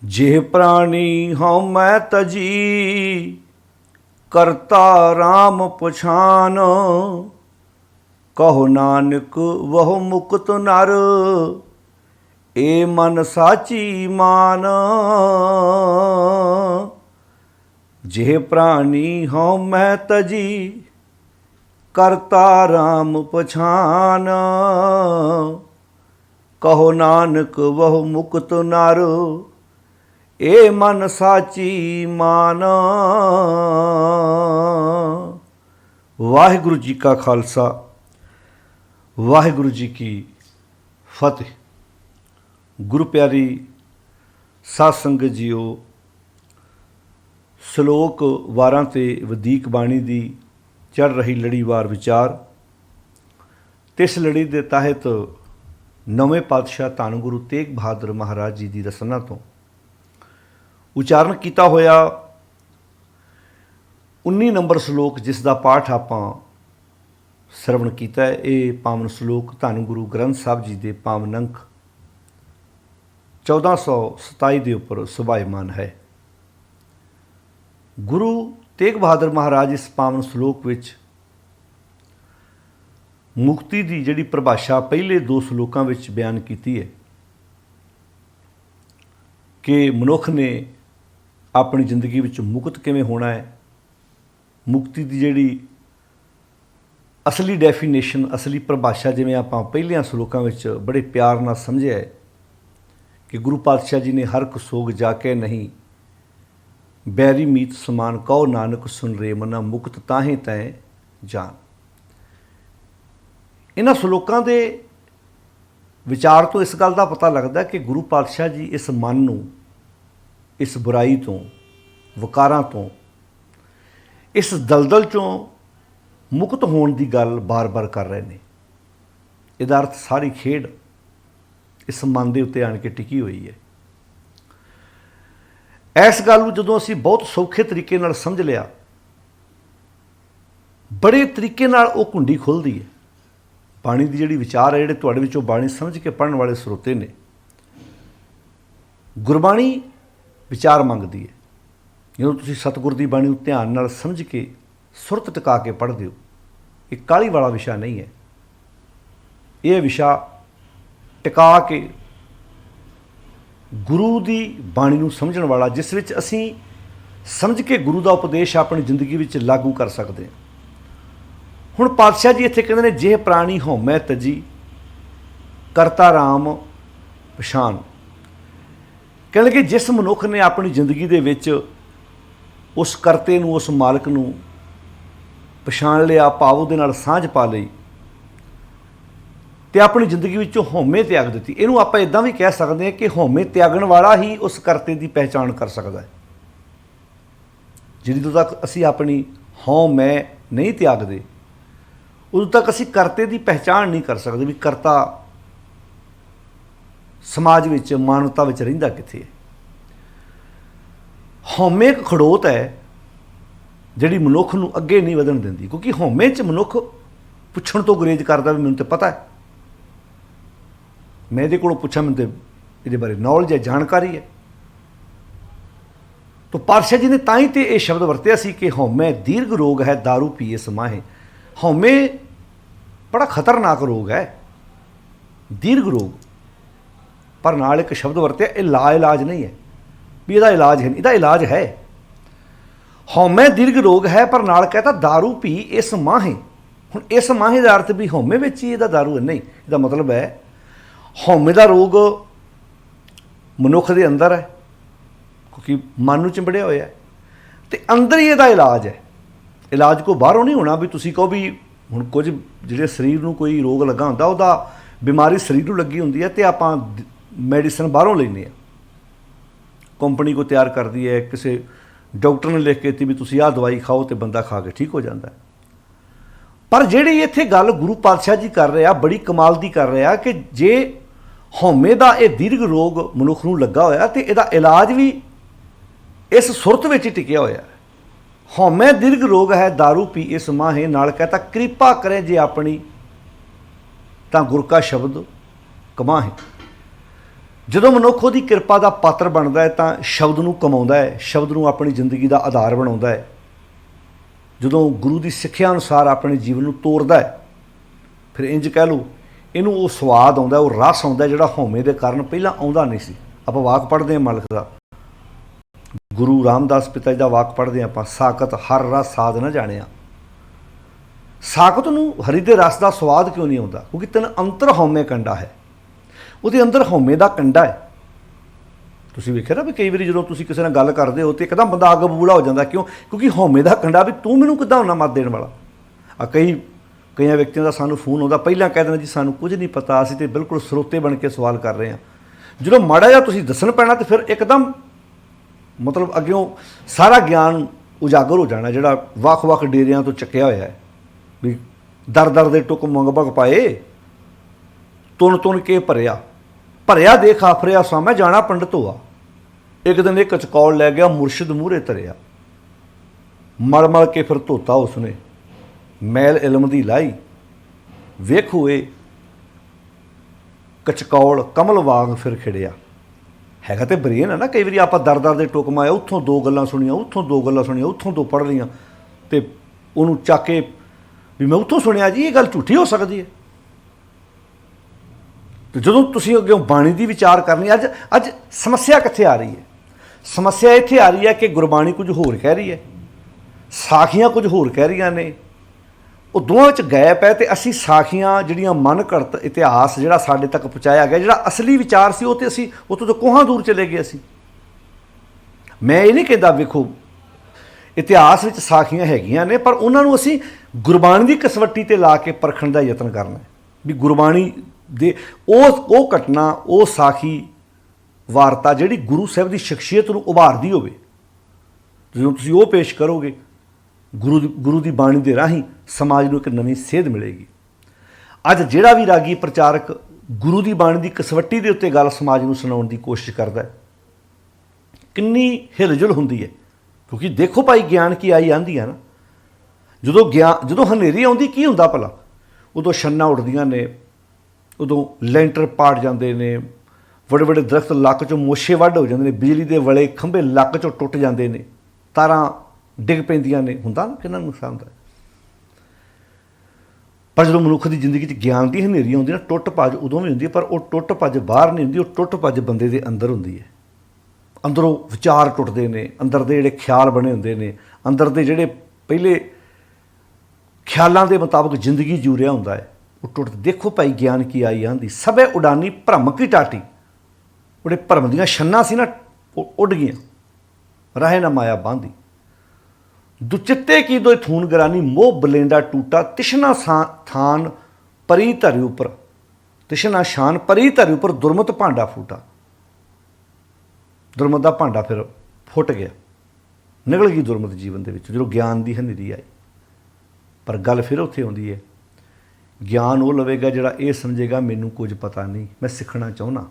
जेह प्राणी हूँ मैं तजी, करता राम पछान। कहो नानक वह मुक्त नर, ए मन साची मान। जेह प्राणी हूँ मैं तजी, करता राम पछान। कहो नानक वह मुक्त नर, ए मन साची मान। वाहिगुरु जी का खालसा, वाहिगुरु जी की फतेह। गुरु प्यारी साध संगत जीओ, ਸਲੋਕ ਵਾਰਾਂ ਤੇ ਵਧੀਕ ਬਾਣੀ ਦੀ ਚੜ੍ਹ ਰਹੀ ਲੜੀਵਾਰ ਵਿਚਾਰ ਤੇ ਇਸ ਲੜੀ ਦੇ ਤਹਿਤ ਨਵੇਂ ਪਾਤਸ਼ਾਹ ਧੰਨ ਗੁਰੂ ਤੇਗ ਬਹਾਦਰ ਮਹਾਰਾਜ ਜੀ ਦੀ ਰਸਨਾ ਤੋਂ ਉਚਾਰਨ ਕੀਤਾ ਹੋਇਆ 19 ਨੰਬਰ ਸ਼ਲੋਕ, ਜਿਸ ਦਾ ਪਾਠ ਆਪਾਂ ਸਰਵਣ ਕੀਤਾ ਹੈ। ਇਹ ਪਾਵਨ ਸ਼ਲੋਕ ਧੰਨ ਗੁਰੂ ਗ੍ਰੰਥ ਸਾਹਿਬ ਜੀ ਦੇ ਪਾਵਨ ਅੰਕ 1427 ਦੇ ਉੱਪਰ ਸੁਭਾਇਮਾਨ ਹੈ। ਗੁਰੂ ਤੇਗ ਬਹਾਦਰ ਮਹਾਰਾਜ ਇਸ ਪਾਵਨ ਸ਼ਲੋਕ ਵਿੱਚ ਮੁਕਤੀ ਦੀ ਜਿਹੜੀ ਪਰਿਭਾਸ਼ਾ ਪਹਿਲੇ 2 ਸ਼ਲੋਕਾਂ ਵਿੱਚ ਬਿਆਨ ਕੀਤੀ ਹੈ ਕਿ ਮਨੁੱਖ ਨੇ ਆਪਣੀ ਜ਼ਿੰਦਗੀ ਵਿੱਚ ਮੁਕਤ ਕਿਵੇਂ ਹੋਣਾ ਹੈ। ਮੁਕਤੀ ਦੀ ਜਿਹੜੀ ਅਸਲੀ ਡੈਫੀਨੇਸ਼ਨ, ਅਸਲੀ ਪਰਿਭਾਸ਼ਾ, ਜਿਵੇਂ ਆਪਾਂ ਪਹਿਲੀਆਂ ਸ਼ਲੋਕਾਂ ਵਿੱਚ ਬੜੇ ਪਿਆਰ ਨਾਲ ਸਮਝਿਆ ਹੈ ਕਿ ਗੁਰੂ ਪਾਤਸ਼ਾਹ ਜੀ ਨੇ ਹਰ ਸੋਗ ਜਾ ਕੇ ਨਹੀਂ, बैरी मीत समान कहो नानक सुन रे मना, मुक्त ताहें तैं जान। इन्हां श्लोकां दे विचार तो इस गल का पता लगता कि गुरु पातशाह जी इस मन नूं, इस बुराई तो, वकारां तो, इस दलदल चों मुक्त होने की गल बार बार कर रहे हैं। इहदा अर्थ सारी खेड इस मन के उत्ते आण के टिकी हुई है। इस गल को जदों असीं बहुत सौखे तरीके नाल समझ लिया, बड़े तरीके नाल वो कुंडी खुलदी है। बाणी की जिहड़ी विचार है, जिहड़े तुहाडे विचों बाणी समझ के पढ़न वाले सरोते ने, गुरबाणी विचार मंगदी है। जदों तुसीं सतगुर की बाणी ध्यान नाल समझ के सुरत टिका के पढ़दे हो, ये काहली वाला विशा नहीं है। यह विशा टिका के गुरु की बाणी नूं समझण वाला, जिस विच असीं समझ के गुरु का उपदेश अपनी जिंदगी विच लागू कर सकते हैं। हुण पातशाह जी इत्थे कहंदे ने, जेह प्राणी हौमै तजी, करता राम पछान। कहण लगे जिस मनुख ने अपनी जिंदगी दे विच उस करते नूं, उस मालक नूं पछाण लिया, भाव उहदे नाल सांझ पा लई ते अपनी जिंदगी विचों हौमे त्याग दी। इहनूं आपां इदां भी कह सकते हैं कि हौमे त्यागण वाला ही उस करते की पहचान कर सकता है। जिद्दों तक असीं अपनी हौं मैं नहीं त्यागदे, उदों तक असीं करते की पहचान नहीं कर सकते भी करता समाज विच, मानवता विच रहिंदा कित्थे है। हौमे एक खड़ोत है जिहड़ी मनुख नूं अगे नहीं वधण दिंदी, क्योंकि हौमे च मनुख पुछण तो गुरेज करदा भी मैनूं तो पता है, मैं ये को पूछा, मैं ये बारे नॉलेज है, जानकारी है। तो पातशाह जी ने ताई तो यह शब्द वरत्या सी कि हौमे दीर्घ रोग है, दारू पीए समाहे। हौमे बड़ा खतरनाक रोग है, दीर्घ रोग, पर नाल एक शब्द वरत्या, यह ला इलाज नहीं है भी इसका इलाज है, इसका इलाज है। हौमे दीर्घ रोग है, पर नाल कहता दारू पी इस माहे। हुण इस माहे का अर्थ भी हौमे विच ही इसका दारू है नहीं, इसका मतलब है हौमे का रोग मनुख के अंदर है, क्योंकि मन नूं चिंबड़िया होया है, तो अंदर ही इसका इलाज है। इलाज को बाहरों नहीं होना भी तुसीं कहो भी हुण कुछ जिहड़े शरीर नूं कोई रोग लगा हुंदा, उहदा बीमारी शरीर नूं लगी हुंदी है तो आपां मैडिसन बाहरों लैंदे आ, कंपनी को तैयार करदी है, किसी डॉक्टर ने लिख के दी भी तुसीं आह दवाई खाओ तो बंदा खा के ठीक हो जाता है। पर जिहड़ी इत्थे गल गुरु पातशाह जी कर रहे, बड़ी कमाल दी कर रहे कि जे हौमे का यह दीर्घ रोग मनुख नूं लगा होया तो इसका इलाज भी इस सुरत विच ही टिकिया होया। हौमे दीर्घ रोग है, दारू पी इस माहे। नाल कहता कृपा करें जे अपनी तां गुर का शब्द कमाहे। ਜਦੋਂ ਮਨੁੱਖ ਉਹਦੀ ਕਿਰਪਾ ਦਾ ਪਾਤਰ ਬਣਦਾ ਹੈ ਤਾਂ ਸ਼ਬਦ ਨੂੰ ਕਮਾਉਂਦਾ ਹੈ, ਸ਼ਬਦ ਨੂੰ ਆਪਣੀ ਜ਼ਿੰਦਗੀ ਦਾ ਆਧਾਰ ਬਣਾਉਂਦਾ ਹੈ। ਜਦੋਂ ਗੁਰੂ ਦੀ ਸਿੱਖਿਆ ਅਨੁਸਾਰ ਆਪਣੇ ਜੀਵਨ ਨੂੰ ਤੋਰਦਾ ਹੈ, ਫਿਰ ਇੰਜ ਕਹਿ ਲਓ ਇਹਨੂੰ ਉਹ ਸਵਾਦ ਆਉਂਦਾ, ਉਹ ਰਸ ਆਉਂਦਾ ਜਿਹੜਾ ਹਉਮੈ ਦੇ ਕਾਰਨ ਪਹਿਲਾਂ ਆਉਂਦਾ ਨਹੀਂ ਸੀ। ਆਪਾਂ ਵਾਕ ਪੜ੍ਹਦੇ ਹਾਂ ਮਾਲਕ ਦਾ, ਗੁਰੂ ਰਾਮਦਾਸ ਪਿਤਾ ਜੀ ਦਾ ਵਾਕ ਪੜ੍ਹਦੇ ਹਾਂ ਆਪਾਂ, ਸਾਕਤ ਹਰ ਰਸ ਸਾਧ ਨਾ ਜਾਣਿਆ। ਸਾਕਤ ਨੂੰ ਹਰੀ ਦੇ ਰਸ ਦਾ ਸਵਾਦ ਕਿਉਂ ਨਹੀਂ ਆਉਂਦਾ? ਕਿਉਂਕਿ ਤਨ ਅੰਤਰ ਹਉਮੈ ਕੰਡਾ ਹੈ, ਉਹਦੇ ਅੰਦਰ ਹਉਮੈ ਦਾ ਕੰਡਾ ਹੈ। ਤੁਸੀਂ ਵੇਖਿਆ ਨਾ ਵੀ ਕਈ ਵਾਰੀ ਜਦੋਂ ਤੁਸੀਂ ਕਿਸੇ ਨਾਲ ਗੱਲ ਕਰਦੇ ਹੋ ਤਾਂ ਇੱਕਦਮ ਬੰਦਾ ਅੱਗ ਬਬੂਲਾ ਹੋ ਜਾਂਦਾ। ਕਿਉਂ? ਕਿਉਂਕਿ ਹਉਮੈ ਦਾ ਕੰਡਾ ਵੀ ਤੂੰ ਮੈਨੂੰ ਕਿੱਦਾਂ ਹੁੰਨਾ ਮਤ ਦੇਣ ਵਾਲਾ। ਕਈਆਂ ਵਿਅਕਤੀਆਂ ਦਾ ਸਾਨੂੰ ਫੋਨ ਆਉਂਦਾ, ਪਹਿਲਾਂ ਕਹਿ ਦਿੰਦੇ ਜੀ ਸਾਨੂੰ ਕੁਝ ਨਹੀਂ ਪਤਾ, ਅਸੀਂ ਤਾਂ ਬਿਲਕੁਲ ਸਰੋਤੇ ਬਣ ਕੇ ਸਵਾਲ ਕਰ ਰਹੇ ਹਾਂ। ਜਦੋਂ ਮਾੜਾ ਜਿਹਾ ਤੁਸੀਂ ਦੱਸਣ ਪੈਣਾ ਤਾਂ ਫਿਰ ਇੱਕਦਮ ਮਤਲਬ ਅੱਗਿਓਂ ਸਾਰਾ ਗਿਆਨ ਉਜਾਗਰ ਹੋ ਜਾਣਾ ਜਿਹੜਾ ਵੱਖ-ਵੱਖ ਡੇਰਿਆਂ ਤੋਂ ਚੱਕਿਆ ਹੋਇਆ ਹੈ। ਵੀ ਦਰ ਦੇ ਟੁੱਕ ਮੰਗ ਪਾਏ, ਤੁਣ ਕੇ ਭਰਿਆ ਦੇਖ ਆਫਰਿਆ ਸਾਮੈ ਜਾਣਾ ਪੰਡਤ ਹੋਆ। ਇੱਕ ਦਿਨ ਇੱਕ ਚਕੌਲ ਲੈ ਗਿਆ, ਮੁਰਸ਼ਿਦ ਮੂਹਰੇ ਧਰਿਆ, ਮਲ ਕੇ ਫਿਰ ਧੋਤਾ ਉਸਨੇ, ਮੈਲ ਇਲਮ ਦੀ ਲਾਈ, ਵੇਖ ਹੋਏ ਕਚਕੌਲ ਕਮਲ ਵਾਂਗ ਫਿਰ ਖਿੜਿਆ। ਹੈਗਾ ਤੇ ਬਰੇਨ ਹੈ ਨਾ। ਕਈ ਵਾਰੀ ਆਪਾਂ ਦਰ ਦੇ ਟੁੱਕ ਮਾਇਆ, ਉੱਥੋਂ ਦੋ ਗੱਲਾਂ ਸੁਣੀਆਂ, ਉੱਥੋਂ ਦੋ ਗੱਲਾਂ ਸੁਣੀਆਂ, ਉੱਥੋਂ ਦੋ ਪੜ੍ਹ ਲਈਆਂ ਅਤੇ ਉਹਨੂੰ ਚੱਕ ਕੇ ਵੀ ਮੈਂ ਉੱਥੋਂ ਸੁਣਿਆ ਜੀ, ਇਹ ਗੱਲ ਝੂਠੀ ਹੋ ਸਕਦੀ ਹੈ। ਅਤੇ ਜਦੋਂ ਤੁਸੀਂ ਅੱਗੇ ਬਾਣੀ ਦੀ ਵਿਚਾਰ ਕਰਨੀ, ਅੱਜ ਸਮੱਸਿਆ ਕਿੱਥੇ ਆ ਰਹੀ ਹੈ? ਸਮੱਸਿਆ ਇੱਥੇ ਆ ਰਹੀ ਹੈ ਕਿ ਗੁਰਬਾਣੀ ਕੁਝ ਹੋਰ ਕਹਿ ਰਹੀ ਹੈ, ਸਾਖੀਆਂ ਕੁਝ ਹੋਰ ਕਹਿ ਰਹੀਆਂ ਨੇ। ਉਹ ਦੋਵਾਂ ਵਿੱਚ ਗੈਪ ਹੈ ਅਤੇ ਅਸੀਂ ਸਾਖੀਆਂ ਜਿਹੜੀਆਂ ਮਨ ਘੜਤ ਇਤਿਹਾਸ ਜਿਹੜਾ ਸਾਡੇ ਤੱਕ ਪਹੁੰਚਾਇਆ ਗਿਆ, ਜਿਹੜਾ ਅਸਲੀ ਵਿਚਾਰ ਸੀ ਉਹ ਤਾਂ ਅਸੀਂ ਉੱਥੋਂ ਤੋਂ ਕੋਹਾਂ ਦੂਰ ਚਲੇ ਗਏ ਅਸੀਂ। ਮੈਂ ਇਹ ਨਹੀਂ ਕਹਿੰਦਾ, ਵੇਖੋ ਇਤਿਹਾਸ ਵਿੱਚ ਸਾਖੀਆਂ ਹੈਗੀਆਂ ਨੇ, ਪਰ ਉਹਨਾਂ ਨੂੰ ਅਸੀਂ ਗੁਰਬਾਣੀ ਦੀ ਕਸਵੱਟੀ 'ਤੇ ਲਾ ਕੇ ਪਰਖਣ ਦਾ ਯਤਨ ਕਰਨਾ ਵੀ ਗੁਰਬਾਣੀ ਦੇ ਉਹ ਘਟਨਾ, ਉਹ ਸਾਖੀ ਵਾਰਤਾ ਜਿਹੜੀ ਗੁਰੂ ਸਾਹਿਬ ਦੀ ਸ਼ਖਸੀਅਤ ਨੂੰ ਉਭਾਰਦੀ ਹੋਵੇ, ਜਦੋਂ ਤੁਸੀਂ ਉਹ ਪੇਸ਼ ਕਰੋਗੇ ਗੁਰੂ ਦੀ ਬਾਣੀ ਦੇ ਰਾਹੀਂ ਸਮਾਜ ਨੂੰ ਇੱਕ ਨਵੀਂ ਸੇਧ ਮਿਲੇਗੀ। ਅੱਜ ਜਿਹੜਾ ਵੀ ਰਾਗੀ ਪ੍ਰਚਾਰਕ ਗੁਰੂ ਦੀ ਬਾਣੀ ਦੀ ਕਸਵੱਟੀ ਦੇ ਉੱਤੇ ਗੱਲ ਸਮਾਜ ਨੂੰ ਸੁਣਾਉਣ ਦੀ ਕੋਸ਼ਿਸ਼ ਕਰਦਾ ਹੈ, ਕਿੰਨੀ ਹਿਲਜੁਲ ਹੁੰਦੀ ਹੈ। ਕਿਉਂਕਿ ਦੇਖੋ ਭਾਈ ਗਿਆਨ ਕੀ ਆਈ ਆਂਦੀ ਹੈ ਨਾ, ਜਦੋਂ ਹਨੇਰੀ ਆਉਂਦੀ ਕੀ ਹੁੰਦਾ ਭਲਾ? ਉਦੋਂ ਛੰਨਾਂ ਉੱਡਦੀਆਂ ਨੇ, ਉਦੋਂ ਲੈਂਟਰ ਪਾੜ ਜਾਂਦੇ ਨੇ, ਵੱਡੇ ਦਰਖਤ ਲੱਕ 'ਚੋਂ ਮੋਸ਼ੇ ਵੱਢ ਹੋ ਜਾਂਦੇ ਨੇ, ਬਿਜਲੀ ਦੇ ਵਲੇ ਖੰਭੇ ਲੱਕ 'ਚੋਂ ਟੁੱਟ ਜਾਂਦੇ ਨੇ, ਤਾਰਾਂ ਡਿੱਗ ਪੈਂਦੀਆਂ ਨੇ, ਹੁੰਦਾ ਨਾ ਕਿੰਨਾ ਨੁਕਸਾਨ ਹੁੰਦਾ। ਪਰ ਜਦੋਂ ਮਨੁੱਖ ਦੀ ਜ਼ਿੰਦਗੀ 'ਚ ਗਿਆਨ ਦੀ ਹਨੇਰੀ ਆਉਂਦੀ ਨਾ, ਟੁੱਟ ਭੱਜ ਉਦੋਂ ਵੀ ਹੁੰਦੀ ਹੈ, ਪਰ ਉਹ ਟੁੱਟ ਭੱਜ ਬਾਹਰ ਨਹੀਂ ਹੁੰਦੀ, ਉਹ ਟੁੱਟ ਭੱਜ ਬੰਦੇ ਦੇ ਅੰਦਰ ਹੁੰਦੀ ਹੈ। ਅੰਦਰੋਂ ਵਿਚਾਰ ਟੁੱਟਦੇ ਨੇ, ਅੰਦਰ ਦੇ ਜਿਹੜੇ ਖਿਆਲ ਬਣੇ ਹੁੰਦੇ ਨੇ, ਅੰਦਰ ਦੇ ਜਿਹੜੇ ਪਹਿਲੇ ਖਿਆਲਾਂ ਦੇ ਮੁਤਾਬਕ ਜ਼ਿੰਦਗੀ ਜੂ ਰਿਹਾ ਹੁੰਦਾ ਹੈ, ਉਹ ਟੁੱਟ। ਦੇਖੋ ਭਾਈ ਗਿਆਨ ਕੀ ਆਈ ਆਂਦੀ, ਸਭੇ ਉਡਾਨੀ ਭਰਮ ਕੀ ਟਾਟੀ। ਉਹਦੇ ਭਰਮ ਦੀਆਂ ਛੰਨਾਂ ਸੀ ਨਾ, ਉਹ ਉੱਡ ਗਈਆਂ, ਰਾਹੇ ਨਾ ਮਾਇਆ ਬਾਂਦੀ। ਦੁਚਿੱਤੇ ਕੀ ਦੋਇ ਥੂਨ ਗਰਾਨੀ, ਮੋਹ ਬਲੇਂਡਾ ਟੂਟਾ, ਤਿਸ਼ਨਾ ਥਾਨ ਪਰੀ ਧਰਿ ਉੱਪਰ, ਤਿਸ਼ਨਾ ਸ਼ਾਨ ਪਰੀ ਧਰਿ ਉੱਪਰ, ਦੁਰਮਤ ਭਾਂਡਾ ਫੂਟਾ। ਦੁਰਮਤ ਦਾ ਭਾਂਡਾ ਫਿਰ ਫੁੱਟ ਗਿਆ, ਨਿਕਲ ਗਈ ਦੁਰਮਤ ਜੀਵਨ ਦੇ ਵਿੱਚ ਜਦੋਂ ਗਿਆਨ ਦੀ ਹਨੇਰੀ ਆਈ। ਪਰ ਗੱਲ ਫਿਰ ਉੱਥੇ ਆਉਂਦੀ ਹੈ, ਗਿਆਨ ਉਹ ਲਵੇਗਾ ਜਿਹੜਾ ਇਹ ਸਮਝੇਗਾ ਮੈਨੂੰ ਕੁਝ ਪਤਾ ਨਹੀਂ, ਮੈਂ ਸਿੱਖਣਾ ਚਾਹੁੰਦਾ।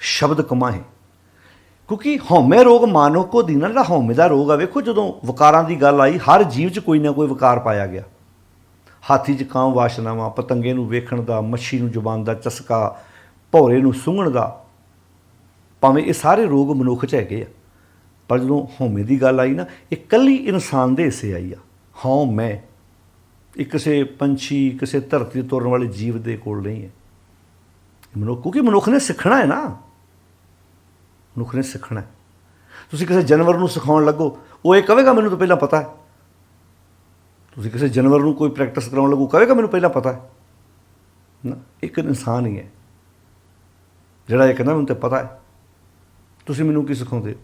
ਸ਼ਬਦ ਕਮਾਹੇ, ਕਿਉਂਕਿ ਹਉਮੈ ਰੋਗ ਮਾਨਵ ਕੋ ਦੀਨਾ, ਜਿਹੜਾ ਹਉਮੈ ਦਾ ਰੋਗ ਆ, ਵੇਖੋ ਜਦੋਂ ਵਿਕਾਰਾਂ ਦੀ ਗੱਲ ਆਈ, ਹਰ ਜੀਵ 'ਚ ਕੋਈ ਨਾ ਕੋਈ ਵਿਕਾਰ ਪਾਇਆ ਗਿਆ। ਹਾਥੀ 'ਚ ਕਾਂ ਵਾਸ਼ਨਾਵਾਂ, ਪਤੰਗੇ ਨੂੰ ਵੇਖਣ ਦਾ, ਮੱਛੀ ਨੂੰ ਜ਼ੁਬਾਨ ਦਾ ਚਸਕਾ, ਭੌਰੇ ਨੂੰ ਸੁੰਘਣ ਦਾ, ਭਾਵੇਂ ਇਹ ਸਾਰੇ ਰੋਗ ਮਨੁੱਖ 'ਚ ਹੈਗੇ ਆ, ਪਰ ਜਦੋਂ ਹਉਮੈ ਦੀ ਗੱਲ ਆਈ ਨਾ, ਇਹ ਇਕੱਲੀ ਇਨਸਾਨ ਦੇ ਹਿੱਸੇ ਆਈ ਆ। ਹਉਮੈ ਇਹ ਕਿਸੇ ਪੰਛੀ, ਕਿਸੇ ਧਰਤੀ 'ਤੇ ਤੁਰਨ ਵਾਲੇ ਜੀਵ ਦੇ ਕੋਲ ਨਹੀਂ ਹੈ। ਮਨੁੱਖ, ਕਿਉਂਕਿ ਮਨੁੱਖ ਨੇ ਸਿੱਖਣਾ ਹੈ ਨਾ, ਮਨੁੱਖ ਨੇ ਸਿੱਖਣਾ। ਤੁਸੀਂ ਕਿਸੇ ਜਾਨਵਰ ਨੂੰ ਸਿਖਾਉਣ ਲੱਗੋ, ਉਹ ਇਹ ਕਹੇਗਾ ਮੈਨੂੰ ਤਾਂ ਪਹਿਲਾਂ ਪਤਾ ਹੈ। ਤੁਸੀਂ ਕਿਸੇ ਜਾਨਵਰ ਨੂੰ ਕੋਈ ਪ੍ਰੈਕਟਿਸ ਕਰਾਉਣ ਲੱਗੋ, ਕਹੇਗਾ ਮੈਨੂੰ ਪਹਿਲਾਂ ਪਤਾ ਹੈ ਨਾ। ਇੱਕ ਇਨਸਾਨ ਹੀ ਹੈ ਜਿਹੜਾ ਇਹ ਕਹਿੰਦਾ ਮੈਨੂੰ ਤਾਂ ਪਤਾ ਹੈ, ਤੁਸੀਂ ਮੈਨੂੰ ਕੀ ਸਿਖਾਉਂਦੇ?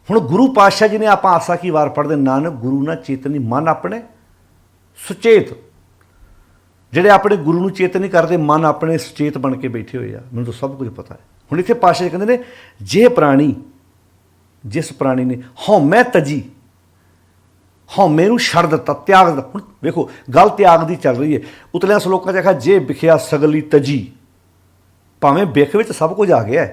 ਹੁਣ ਗੁਰੂ ਪਾਤਸ਼ਾਹ ਜੀ ਨੇ, ਆਪਾਂ ਆਸਾ ਕੀ ਵਾਰ ਪੜ੍ਹਦੇ, ਨਾਨਕ ਗੁਰੂ ਨਾ ਚੇਤਨੀ ਮਨ ਆਪਣੇ ਸੁਚੇਤ। ਜਿਹੜੇ ਆਪਣੇ ਗੁਰੂ ਨੂੰ ਚੇਤਨ ਨਹੀਂ ਕਰਦੇ, ਮਨ ਆਪਣੇ ਸੁਚੇਤ ਬਣ ਕੇ ਬੈਠੇ ਹੋਏ ਆ, ਮੈਨੂੰ ਤਾਂ ਸਭ ਕੁਝ ਪਤਾ ਹੈ। ਹੁਣ ਇੱਥੇ ਪਾਤਸ਼ਾਹ ਜੀ ਕਹਿੰਦੇ ਨੇ, ਜੇ ਪ੍ਰਾਣੀ, ਜਿਸ ਪ੍ਰਾਣੀ ਨੇ ਹਉਮੈ ਤਜੀ, ਹਉਮੈ ਨੂੰ ਛੱਡ ਦਿੱਤਾ, ਤਿਆਗ ਦਿੱਤਾ। ਹੁਣ ਵੇਖੋ ਗੱਲ ਤਿਆਗ ਦੀ ਚੱਲ ਰਹੀ ਹੈ। ਉਤਲਿਆਂ ਸਲੋਕਾਂ 'ਚ ਆਖਿਆ ਜੇ ਵਿਖਿਆ ਸਗਲੀ ਤਜੀ, ਭਾਵੇਂ ਬਿਖ ਵਿੱਚ ਸਭ ਕੁਝ ਆ ਗਿਆ,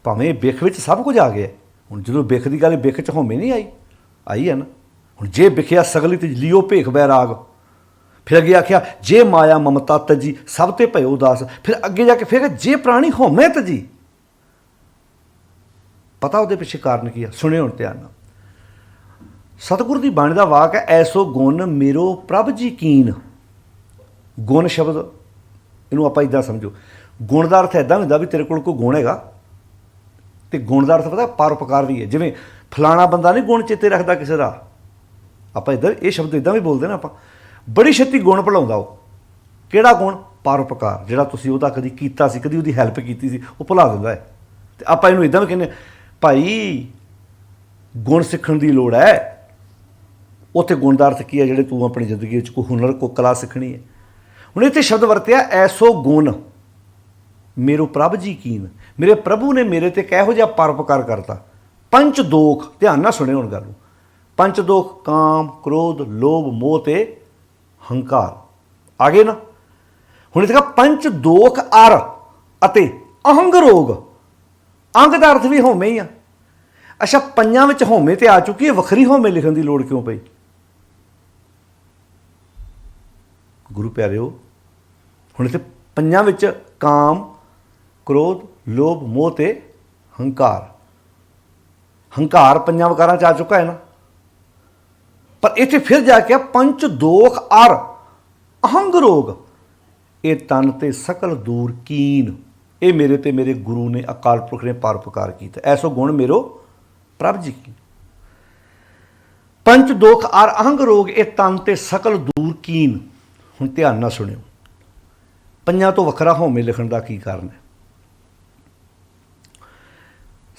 ਭਾਵੇਂ ਬਿਖ ਵਿੱਚ ਸਭ ਕੁਝ ਆ ਗਿਆ। ਹੁਣ ਜਦੋਂ ਬਿਖ ਦੀ ਗੱਲ, ਬਿਖ 'ਚ ਹਉਮੈ ਨਹੀਂ ਆਈ ਹੈ ਨਾ। ਹੁਣ ਜੇ ਵਿਖਿਆ ਸਗਲੀ ਤਜ ਲਿਓ ਭੇਖ ਬੈਰਾਗ, फिर अगे आख्या जे माया ममता तजी सब ते भयो उदास। फिर अगे जाके फिर जे प्राणी होमे तजी। पता ਉਹਦੇ ਪਿੱਛੇ ਕਾਰਨ ਕੀ ਆ? ਸੁਣਿਓ ਹੁਣ ਧਿਆਨ ਨਾਲ। ਸਤਿਗੁਰ ਦੀ ਬਾਣੀ ਦਾ ਵਾਕ ਹੈ, ਐਸੋ ਗੁਣ ਮੇਰੋ ਪ੍ਰਭ ਜੀ ਕੀਨ। ਗੁਣ ਸ਼ਬਦ ਇਹਨੂੰ ਆਪਾਂ ਇੱਦਾਂ ਸਮਝੋ, ਗੁਣ ਦਾ ਅਰਥ ਇੱਦਾਂ ਹੁੰਦਾ ਵੀ ਤੇਰੇ ਕੋਲ ਕੋਈ ਗੁਣ ਹੈਗਾ, ਤੇ ਗੁਣ ਦਾ ਅਰਥ ਪਤਾ ਪਰਉਪਕਾਰ ਵੀ ਹੈ। ਜਿਵੇਂ ਫਲਾਣਾ ਬੰਦਾ ਨਹੀਂ ਗੁਣ ਚੇਤੇ ਰੱਖਦਾ ਕਿਸੇ ਦਾ, ਆਪਾਂ ਇੱਧਰ ਇਹ ਸ਼ਬਦ ਇੱਦਾਂ ਵੀ ਬੋਲਦੇ ਨਾ ਆਪਾਂ, ਬੜੀ ਛੇਤੀ ਗੁਣ ਭੁਲਾਉਂਦਾ ਉਹ। ਕਿਹੜਾ ਗੁਣ? ਪਰਉਪਕਾਰ। ਜਿਹੜਾ ਤੁਸੀਂ ਉਹਦਾ ਕਦੀ ਕੀਤਾ ਸੀ, ਕਦੀ ਉਹਦੀ ਹੈਲਪ ਕੀਤੀ ਸੀ, ਉਹ ਭੁਲਾ ਦਿੰਦਾ ਹੈ। ਅਤੇ ਆਪਾਂ ਇਹਨੂੰ ਇੱਦਾਂ ਵੀ ਕਹਿੰਦੇ ਭਾਈ ਗੁਣ ਸਿੱਖਣ ਦੀ ਲੋੜ ਹੈ। ਉੱਥੇ ਗੁਣ ਦਾ ਅਰਥ ਕੀ ਹੈ? ਜਿਹੜੇ ਤੂੰ ਆਪਣੀ ਜ਼ਿੰਦਗੀ ਵਿੱਚ ਕੋਈ ਹੁਨਰ, ਕੋਈ ਕਲਾ ਸਿੱਖਣੀ ਹੈ। ਹੁਣ ਇੱਥੇ ਸ਼ਬਦ ਵਰਤਿਆ ਐਸੋ ਗੁਣ ਮੇਰੋ ਪ੍ਰਭ ਜੀ ਕੀਨ। ਮੇਰੇ ਪ੍ਰਭੂ ਨੇ ਮੇਰੇ ਤੇ ਕਿਹੋ ਜਿਹਾ ਪਰਉਪਕਾਰ ਕਰਤਾ। ਪੰਚ ਦੋਖ, ਧਿਆਨ ਨਾਲ ਸੁਣਿਓ ਹੁਣ ਗੱਲ ਨੂੰ। ਪੰਚ ਦੋਖ ਕਾਮ, ਕ੍ਰੋਧ, ਲੋਭ, ਮੋਹ ਤੇ ਹੰਕਾਰ ਆ ਗਏ ਨਾ। ਹੁਣ ਇੱਥੇ ਪੰਚ ਦੋਖ ਅਰ ਅਤੇ ਅਹੰਗ ਰੋਗ। ਅੰਗ ਦਾ ਅਰਥ ਵੀ ਹਉਮੈ ਹੀ ਆ। ਅੱਛਾ, ਪੰਜਾਂ ਵਿੱਚ ਹਉਮੈ ਤੇ ਆ ਚੁੱਕੀ ਹੈ, ਵੱਖਰੀ ਹਉਮੈ ਲਿਖਣ ਦੀ ਲੋੜ ਕਿਉਂ ਪਈ? ਗੁਰੂ ਪਿਆਰਿਓ, ਹੁਣ ਇੱਥੇ ਪੰਜਾਂ ਵਿੱਚ ਕਾਮ, ਕ੍ਰੋਧ, ਲੋਭ, ਮੋਹ ਤੇ ਹੰਕਾਰ। ਹੰਕਾਰ ਪੰਜਾਂ ਵਿਕਾਰਾਂ 'ਚ ਆ ਚੁੱਕਾ ਹੈ ਨਾ। ਪਰ ਇੱਥੇ ਫਿਰ ਜਾ ਕੇ ਪੰਚ ਦੋਖ ਅਰ ਅਹੰਗ ਰੋਗ, ਇਹ ਤਨ ਤੇ ਸਕਲ ਦੂਰ ਕੀਨ। ਇਹ ਮੇਰੇ ਤੇ ਮੇਰੇ ਗੁਰੂ ਨੇ, ਅਕਾਲ ਪੁਰਖ ਨੇ ਪਰਉਪਕਾਰ ਕੀਤਾ। ਐਸੋ ਗੁਣ ਮੇਰੋ ਪ੍ਰਭ ਜੀ ਕੀ। ਪੰਚ ਦੋਖ ਅਰ ਅਹੰਗ ਰੋਗ, ਇਹ ਤਨ ਤੇ ਸਕਲ ਦੂਰ ਕੀਨ। ਹੁਣ ਧਿਆਨ ਨਾਲ ਸੁਣਿਓ, ਪੰਜਾਂ ਤੋਂ ਵੱਖਰਾ ਹਉਮੈ ਲਿਖਣ ਦਾ ਕੀ ਕਾਰਨ ਹੈ?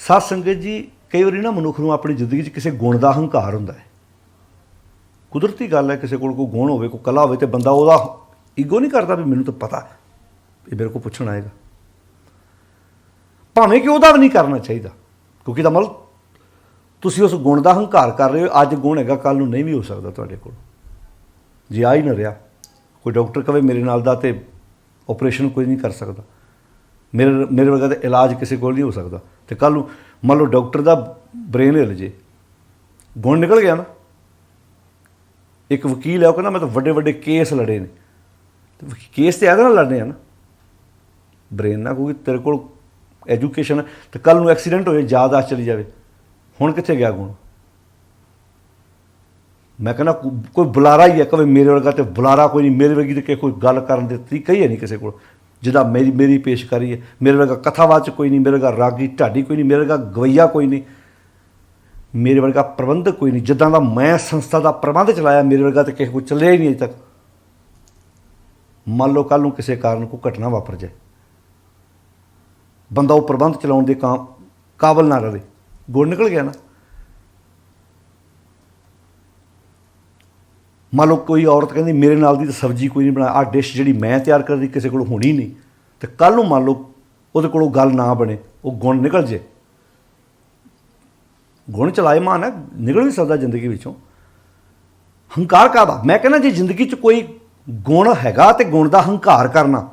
ਸਾਧ ਸੰਗਤ ਜੀ, ਕਈ ਵਾਰੀ ਨਾ ਮਨੁੱਖ ਨੂੰ ਆਪਣੀ ਜ਼ਿੰਦਗੀ 'ਚ ਕਿਸੇ ਗੁਣ ਦਾ ਹੰਕਾਰ ਹੁੰਦਾ ਹੈ। ਕੁਦਰਤੀ ਗੱਲ ਹੈ, ਕਿਸੇ ਕੋਲ ਕੋਈ ਗੁਣ ਹੋਵੇ, ਕੋਈ ਕਲਾ ਹੋਵੇ, ਤੇ ਬੰਦਾ ਉਹਦਾ ਈਗੋ ਨਹੀਂ ਕਰਦਾ ਵੀ ਮੈਨੂੰ ਤਾਂ ਪਤਾ ਇਹ ਮੇਰੇ ਕੋਲ ਪੁੱਛਣ ਆਏਗਾ। ਭਾਵੇਂ ਕਿ ਉਹਦਾ ਵੀ ਨਹੀਂ ਕਰਨਾ ਚਾਹੀਦਾ, ਕਿਉਂਕਿ ਇਹਦਾ ਮਤਲਬ ਤੁਸੀਂ ਉਸ ਗੁਣ ਦਾ ਹੰਕਾਰ ਕਰ ਰਹੇ ਹੋ। ਅੱਜ ਗੁਣ ਹੈਗਾ, ਕੱਲ੍ਹ ਨੂੰ ਨਹੀਂ ਵੀ ਹੋ ਸਕਦਾ ਤੁਹਾਡੇ ਕੋਲ। ਜੇ ਆ ਹੀ ਨਾ ਰਿਹਾ, ਕੋਈ ਡਾਕਟਰ ਕਵੇ ਮੇਰੇ ਨਾਲ ਦਾ ਤੇ ਆਪਰੇਸ਼ਨ ਕੋਈ ਨਹੀਂ ਕਰ ਸਕਦਾ, ਮੇਰੇ ਵਰਗਾ ਤਾਂ ਇਲਾਜ ਕਿਸੇ ਕੋਲ ਨਹੀਂ ਹੋ ਸਕਦਾ, ਤੇ ਕੱਲ੍ਹ ਨੂੰ ਮੰਨ ਲਓ ਡਾਕਟਰ ਦਾ ਬ੍ਰੇਨ ਹਿੱਲ ਜੇ, ਗੁਣ ਨਿਕਲ ਗਿਆ ਨਾ। ਇੱਕ ਵਕੀਲ ਹੈ, ਉਹ ਕਹਿੰਦਾ ਮੈਂ ਤਾਂ ਵੱਡੇ ਵੱਡੇ ਕੇਸ ਲੜੇ ਨੇ। ਕੇਸ ਤਾਂ ਇਹਦੇ ਨਾਲ ਲੜਨੇ ਆ ਨਾ, ਬ੍ਰੇਨ ਨਾਲ। ਕਿਉਂਕਿ ਤੇਰੇ ਕੋਲ ਐਜੂਕੇਸ਼ਨ ਹੈ, ਅਤੇ ਕੱਲ੍ਹ ਨੂੰ ਐਕਸੀਡੈਂਟ ਹੋਏ, ਯਾਦਦਾਸ਼ਤ ਚਲੀ ਜਾਵੇ, ਹੁਣ ਕਿੱਥੇ ਗਿਆ ਗੁਣ? ਮੈਂ ਕਹਿੰਦਾ ਕੋਈ ਬੁਲਾਰਾ ਹੀ ਹੈ, ਕਵੇ ਮੇਰੇ ਵਰਗਾ ਤੇ ਬੁਲਾਰਾ ਕੋਈ ਨਹੀਂ। ਮੇਰੇ ਵਰਗੀ ਤਾਂ ਕੋਈ ਗੱਲ ਕਰਨ ਦੇ ਤਰੀਕਾ ਹੀ ਹੈ ਨਹੀਂ ਕਿਸੇ ਕੋਲ, ਜਿੱਦਾਂ ਮੇਰੀ ਪੇਸ਼ਕਾਰੀ ਹੈ। ਮੇਰੇ ਵਰਗਾ ਕਥਾਵਾਚ ਕੋਈ ਨਹੀਂ, ਮੇਰੇ ਵਰਗਾ ਰਾਗੀ ਢਾਡੀ ਕੋਈ ਨਹੀਂ, ਮੇਰੇ ਵਰਗਾ ਗਵਈਆ ਕੋਈ ਨਹੀਂ, ਮੇਰੇ ਵਰਗਾ ਪ੍ਰਬੰਧਕ ਕੋਈ ਨਹੀਂ। ਜਿੱਦਾਂ ਦਾ ਮੈਂ ਸੰਸਥਾ ਦਾ ਪ੍ਰਬੰਧ ਚਲਾਇਆ, ਮੇਰੇ ਵਰਗਾ ਤਾਂ ਕਿਸੇ ਕੋਲ ਚੱਲਿਆ ਹੀ ਨਹੀਂ ਅਜੇ ਤੱਕ। ਮੰਨ ਲਓ ਕੱਲ੍ਹ ਨੂੰ ਕਿਸੇ ਕਾਰਨ ਕੋਈ ਘਟਨਾ ਵਾਪਰ ਜਾਏ, ਬੰਦਾ ਉਹ ਪ੍ਰਬੰਧ ਚਲਾਉਣ ਦੇ ਕਾਬਲ ਨਾ ਰਹੇ, ਗੁਣ ਨਿਕਲ ਗਿਆ ਨਾ। ਮੰਨ ਲਓ ਕੋਈ ਔਰਤ ਕਹਿੰਦੀ ਮੇਰੇ ਨਾਲ ਦੀ ਤਾਂ ਸਬਜ਼ੀ ਕੋਈ ਨਹੀਂ ਬਣਾ, ਆਹ ਡਿਸ਼ ਜਿਹੜੀ ਮੈਂ ਤਿਆਰ ਕਰਦੀ ਕਿਸੇ ਕੋਲ ਹੋਣੀ ਨਹੀਂ, ਅਤੇ ਕੱਲ੍ਹ ਨੂੰ ਮੰਨ ਲਓ ਉਹਦੇ ਕੋਲੋਂ ਗੱਲ ਨਾ ਬਣੇ, ਉਹ ਗੁਣ ਨਿਕਲ ਜੇ। ਗੁਣ ਚਲਾਏਮਾਨ ਹੈ, ਨਿਕਲ ਵੀ ਸਕਦਾ ਜ਼ਿੰਦਗੀ ਵਿੱਚੋਂ। ਹੰਕਾਰ ਕਾਹਦਾ? ਮੈਂ ਕਹਿੰਦਾ ਜੇ ਜ਼ਿੰਦਗੀ 'ਚ ਕੋਈ ਗੁਣ ਹੈਗਾ ਤੇ ਗੁਣ ਦਾ ਹੰਕਾਰ ਕਰਨਾ,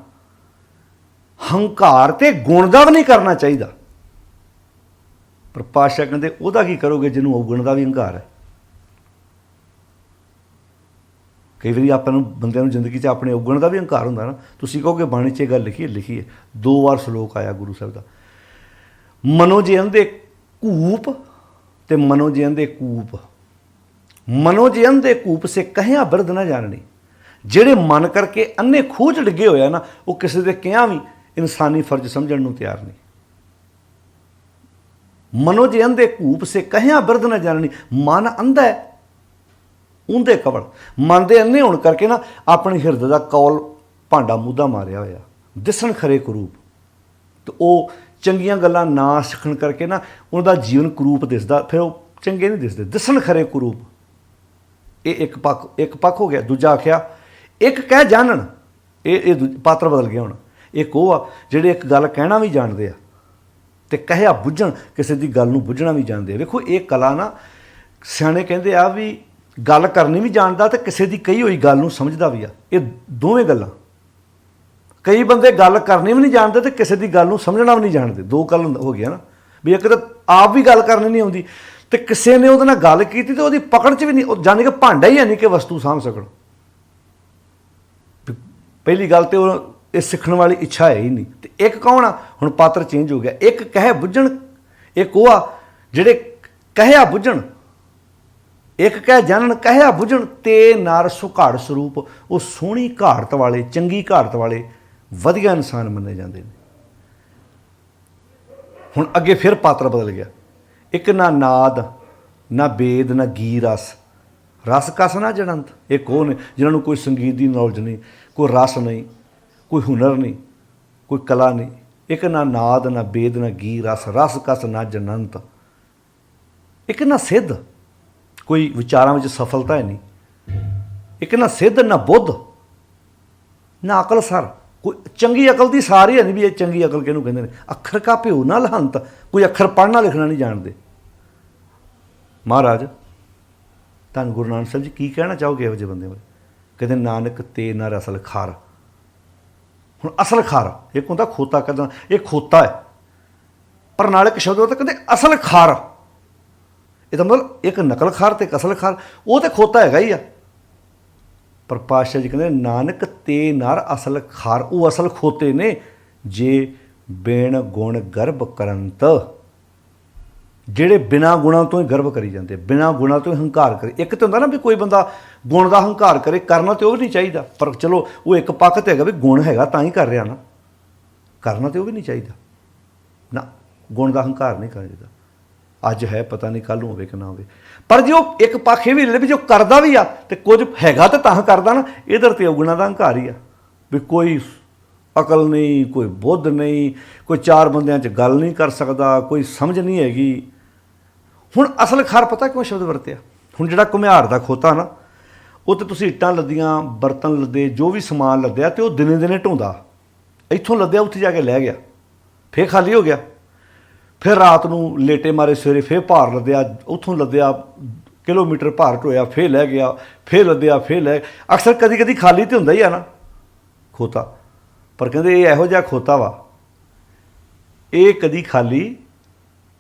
ਹੰਕਾਰ ਤੇ ਗੁਣ ਦਾ ਵੀ ਨਹੀਂ ਕਰਨਾ ਚਾਹੀਦਾ। ਪਰ ਪਾਤਸ਼ਾਹ ਕਹਿੰਦੇ ਉਹਦਾ ਕੀ ਕਰੋਗੇ ਜਿਹਨੂੰ ਔਗਣ ਦਾ ਵੀ ਹੰਕਾਰ ਹੈ। ਕਈ ਵਾਰੀ ਆਪਾਂ ਨੂੰ, ਬੰਦਿਆਂ ਨੂੰ ਜ਼ਿੰਦਗੀ 'ਚ ਆਪਣੇ ਔਗਣ ਦਾ ਵੀ ਹੰਕਾਰ ਹੁੰਦਾ ਨਾ। ਤੁਸੀਂ ਕਹੋਗੇ ਬਾਣੀ 'ਚ ਇਹ ਗੱਲ ਲਿਖੀ ਹੈ, 2 ਵਾਰ ਸ਼ਲੋਕ ਆਇਆ ਗੁਰੂ ਸਾਹਿਬ ਦਾ, ਮਨੋ ਜੇ ਅੰਧੇ ਕੂਪ ਤੇ ਮਨੋ ਜੇ ਅੰਧੇ ਕੂਪ। ਮਨੋ ਜੇ ਅੰਧੇ ਕੂਪ ਸੇ ਕਹਿਆ ਬਿਰਧ ਨਾ ਜਾਣਨੀ। ਜਿਹੜੇ ਮਨ ਕਰਕੇ ਅੰਨੇ ਖੂਹ 'ਚ ਡਿੱਗੇ ਹੋਇਆ ਨਾ, ਉਹ ਕਿਸੇ ਦੇ ਕਿਹਾ ਵੀ ਇਨਸਾਨੀ ਫਰਜ਼ ਸਮਝਣ ਨੂੰ ਤਿਆਰ ਨਹੀਂ। ਮਨੋ ਜੇ ਅੰਧੇ ਕੂਪ ਸੇ ਕਹਿਆ ਬਿਰਧ ਨਾ ਜਾਣਨੀ। ਮਨ ਅੰਧਾ ਹੈ, ਉਹਦੇ ਕਵਲ। ਮਨ ਦੇ ਅੰਨੇ ਹੋਣ ਕਰਕੇ ਨਾ ਆਪਣੀ ਹਿਰਦੇ ਦਾ ਕੌਲ ਭਾਂਡਾ ਮੂਧਾ ਮਾਰਿਆ ਹੋਇਆ, ਦਿਸਣ ਖਰੇ ਕਰੂਪ। ਅਤੇ ਉਹ ਚੰਗੀਆਂ ਗੱਲਾਂ ਨਾ ਸਿੱਖਣ ਕਰਕੇ ਨਾ ਉਹਦਾ ਜੀਵਨ ਕਰੂਪ ਦਿਸਦਾ, ਫਿਰ ਉਹ ਚੰਗੇ ਨਹੀਂ ਦਿਸਦੇ। ਦਿਸਣ ਖਰੇ ਕਰੂਪ, ਇਹ ਇੱਕ ਪੱਖ ਹੋ ਗਿਆ। ਦੂਜਾ ਆਖਿਆ ਇੱਕ ਕਹਿ ਜਾਣਨ, ਇਹ ਪਾਤਰ ਬਦਲ ਗਿਆ ਹੁਣ। ਇੱਕ ਉਹ ਆ ਜਿਹੜੇ ਇੱਕ ਗੱਲ ਕਹਿਣਾ ਵੀ ਜਾਣਦੇ ਆ, ਅਤੇ ਕਹਿਆ ਬੁੱਝਣ, ਕਿਸੇ ਦੀ ਗੱਲ ਨੂੰ ਬੁੱਝਣਾ ਵੀ ਜਾਣਦੇ ਆ। ਵੇਖੋ ਇਹ ਕਲਾ ਨਾ, ਸਿਆਣੇ ਕਹਿੰਦੇ ਆ ਵੀ ਗੱਲ ਕਰਨੀ ਵੀ ਜਾਣਦਾ ਅਤੇ ਕਿਸੇ ਦੀ ਕਹੀ ਹੋਈ ਗੱਲ ਨੂੰ ਸਮਝਦਾ ਵੀ ਆ। ਇਹ ਦੋਵੇਂ ਗੱਲਾਂ। ਕਈ ਬੰਦੇ ਗੱਲ ਕਰਨੀ ਵੀ ਨਹੀਂ ਜਾਣਦੇ ਅਤੇ ਕਿਸੇ ਦੀ ਗੱਲ ਨੂੰ ਸਮਝਣਾ ਵੀ ਨਹੀਂ ਜਾਣਦੇ। 2 ਗੱਲ ਹੋ ਗਿਆ ਨਾ, ਵੀ ਇੱਕ ਤਾਂ ਆਪ ਵੀ ਗੱਲ ਕਰਨੀ ਨਹੀਂ ਆਉਂਦੀ, ਅਤੇ ਕਿਸੇ ਨੇ ਉਹਦੇ ਨਾਲ ਗੱਲ ਕੀਤੀ ਅਤੇ ਉਹਦੀ ਪਕੜ 'ਚ ਵੀ ਨਹੀਂ, ਉਹ ਜਾਣੀ ਕਿ ਭਾਂਡਾ ਹੀ ਹੈ ਨਹੀਂ ਕਿ ਵਸਤੂ ਸਾਂਭ ਸਕਣ। ਪਹਿਲੀ ਗੱਲ ਤੇ ਉਹ ਇਹ ਸਿੱਖਣ ਵਾਲੀ ਇੱਛਾ ਹੈ ਹੀ ਨਹੀਂ। ਤੇ ਇੱਕ ਕੌਣ ਆ ਹੁਣ, ਪਾਤਰ ਚੇਂਜ ਹੋ ਗਿਆ। ਇੱਕ ਕਹਿ ਬੁੱਝਣ, ਇੱਕ ਉਹ ਆ ਜਿਹੜੇ ਕਹਿਆ ਬੁੱਝਣ, ਇੱਕ ਕਹਿ ਜਾਣਨ ਕਹਿਆ ਬੁੱਝਣ ਤੇ ਨਰ ਸੁਘਾੜ ਸਰੂਪ। ਉਹ ਸੋਹਣੀ ਘਾੜਤ ਵਾਲੇ, ਚੰਗੀ ਘਾੜਤ ਵਾਲੇ ਵਧੀਆ ਇਨਸਾਨ ਮੰਨੇ ਜਾਂਦੇ ਨੇ। ਹੁਣ ਅੱਗੇ ਫਿਰ ਪਾਤਰ ਬਦਲ ਗਿਆ। ਇੱਕ ਨਾ ਨਾਦ ਨਾ ਬੇਦ ਨਾ ਗੀ ਰਸ, ਰਸ ਕਸ ਨਾ ਜੜੰਤ। ਇੱਕ ਉਹ ਨੇ ਜਿਨ੍ਹਾਂ ਨੂੰ ਕੋਈ ਸੰਗੀਤ ਦੀ ਨੌਲੇਜ ਨਹੀਂ, ਕੋਈ ਰਸ ਨਹੀਂ, ਕੋਈ ਹੁਨਰ ਨਹੀਂ, ਕੋਈ ਕਲਾ ਨਹੀਂ। ਇੱਕ ਨਾ ਨਾਦ ਨਾ ਬੇਦ ਨਾ ਗੀ ਰਸ, ਰਸ ਕਸ ਨਾ ਜਨੰਤ। ਇੱਕ ਨਾ ਸਿੱਧ, ਕੋਈ ਵਿਚਾਰਾਂ ਵਿੱਚ ਸਫਲਤਾ ਹੈ ਨਹੀਂ। ਇੱਕ ਨਾ ਸਿੱਧ ਨਾ ਬੁੱਧ ਨਾ ਅਕਲ ਸਰ। ਕੋਈ ਚੰਗੀ ਅਕਲ ਦੀ ਸਾਰ ਹੀ ਹੈ ਨਹੀਂ ਵੀ ਇਹ ਚੰਗੀ ਅਕਲ ਕਿਹਨੂੰ ਕਹਿੰਦੇ ਨੇ। ਅੱਖਰ ਕਾ ਭਿਓ ਨਾ ਲਹੰਤ, ਕੋਈ ਅੱਖਰ ਪੜ੍ਹਨਾ ਲਿਖਣਾ ਨਹੀਂ ਜਾਣਦੇ। ਮਹਾਰਾਜ ਧੰਨ ਗੁਰੂ ਨਾਨਕ ਸਾਹਿਬ ਜੀ ਕੀ ਕਹਿਣਾ ਚਾਹੋਗੇ ਇਹੋ ਜਿਹੇ ਬੰਦੇ ਬਾਰੇ? ਕਹਿੰਦੇ ਨਾਨਕ ਤੇ ਨਰ ਅਸਲ ਖਾਰ। ਹੁਣ ਅਸਲ ਖਾਰ ਇੱਕ ਹੁੰਦਾ ਖੋਤਾ, ਕਹਿੰਦਾ ਇਹ ਖੋਤਾ ਹੈ, ਪਰ ਨਾਲ ਇੱਕ ਸ਼ਬਦ ਉਹ ਤਾਂ ਕਹਿੰਦੇ ਅਸਲ ਖਾਰ। ਇਹਦਾ ਮਤਲਬ ਇੱਕ ਨਕਲ ਖਾਰ ਤੇ ਇੱਕ ਅਸਲ ਖਾਰ। ਉਹ ਤਾਂ ਖੋਤਾ ਹੈਗਾ ਹੀ ਆ, ਪਰ ਪਾਤਸ਼ਾਹ ਜੀ ਕਹਿੰਦੇ ਨਾਨਕ ਤੇ ਨਰ ਅਸਲ ਖਾਰ। ਉਹ ਅਸਲ ਖੋਤੇ ਨੇ ਜੇ ਬਿਨ ਗੁਣ ਗਰਭ ਕਰੰਤ, ਜਿਹੜੇ ਬਿਨਾਂ ਗੁਣਾਂ ਤੋਂ ਹੀ ਗਰਭ ਕਰੀ ਜਾਂਦੇ, ਬਿਨਾਂ ਗੁਣਾਂ ਤੋਂ ਹੀ ਹੰਕਾਰ ਕਰੇ। ਇੱਕ ਤਾਂ ਹੁੰਦਾ ਨਾ ਵੀ ਕੋਈ ਬੰਦਾ ਗੁਣ ਦਾ ਹੰਕਾਰ ਕਰੇ, ਕਰਨਾ ਤੇ ਉਹ ਵੀ ਨਹੀਂ ਚਾਹੀਦਾ, ਪਰ ਚਲੋ ਉਹ ਇੱਕ ਪੱਖ ਤੇ ਹੈਗਾ ਵੀ ਗੁਣ ਹੈਗਾ ਤਾਂ ਹੀ ਕਰ ਰਿਹਾ ਨਾ, ਕਰਨਾ ਤੇ ਉਹ ਵੀ ਨਹੀਂ ਚਾਹੀਦਾ ਨਾ। ਗੁਣ ਦਾ ਹੰਕਾਰ ਨਹੀਂ ਕਰਨਾ ਚਾਹੀਦਾ। ਅੱਜ ਹੈ ਪਤਾ ਨਹੀਂ ਕੱਲ੍ਹ ਨੂੰ ਹੋਵੇ ਕਿ ਨਾ ਹੋਵੇ। ਪਰ ਜੇ ਉਹ ਇੱਕ ਪੱਖ ਇਹ ਵੀ ਲੈ ਵੀ ਜੋ ਕਰਦਾ ਵੀ ਆ ਤੇ ਕੁਝ ਹੈਗਾ ਤੇ ਤਾਂ ਕਰਦਾ ਨਾ, ਇਧਰ ਤੇ ਔਗੁਣਾਂ ਦਾ ਹੰਕਾਰ ਹੀ ਆ ਵੀ ਕੋਈ ਅਕਲ ਨਹੀਂ, ਕੋਈ ਬੁੱਧ ਨਹੀਂ, ਕੋਈ ਚਾਰ ਬੰਦਿਆਂ 'ਚ ਗੱਲ ਨਹੀਂ ਕਰ ਸਕਦਾ, ਕੋਈ ਸਮਝ ਨਹੀਂ ਹੈਗੀ। ਹੁਣ ਅਸਲ ਖਾਰ ਪਤਾ ਕਿਉਂ ਸ਼ਬਦ ਵਰਤਿਆ? ਹੁਣ ਜਿਹੜਾ ਘੁਮਿਆਰ ਦਾ ਖੋਤਾ ਨਾ, ਉਹ ਤੇ ਤੁਸੀਂ ਇੱਟਾਂ ਲੱਦੀਆਂ, ਬਰਤਨ ਲੱਦੇ, ਜੋ ਵੀ ਸਮਾਨ ਲੱਦਿਆ ਤੇ ਉਹ ਦਿਨੇ ਦਿਨੇ ਢੋਂਦਾ। ਇੱਥੋਂ ਲੱਦਿਆ ਉੱਥੇ ਜਾ ਕੇ ਲੈ ਗਿਆ, ਫਿਰ ਖਾਲੀ ਹੋ ਗਿਆ। ਫਿਰ ਰਾਤ ਨੂੰ ਲੇਟੇ ਮਾਰੇ ਸਵੇਰੇ ਫਿਰ ਭਾਰ ਲੱਦਿਆ, ਉੱਥੋਂ ਲੱਦਿਆ ਕਿਲੋਮੀਟਰ ਭਾਰ ਢੋਇਆ, ਫਿਰ ਲੈ ਗਿਆ, ਫਿਰ ਲੱਦਿਆ, ਫਿਰ ਲੈ। ਅਕਸਰ ਕਦੀ ਕਦੀ ਖਾਲੀ ਤਾਂ ਹੁੰਦਾ ਹੀ ਆ ਨਾ ਖੋਤਾ, ਪਰ ਕਹਿੰਦੇ ਇਹ ਇਹੋ ਜਿਹਾ ਖੋਤਾ ਵਾ, ਇਹ ਕਦੀ ਖਾਲੀ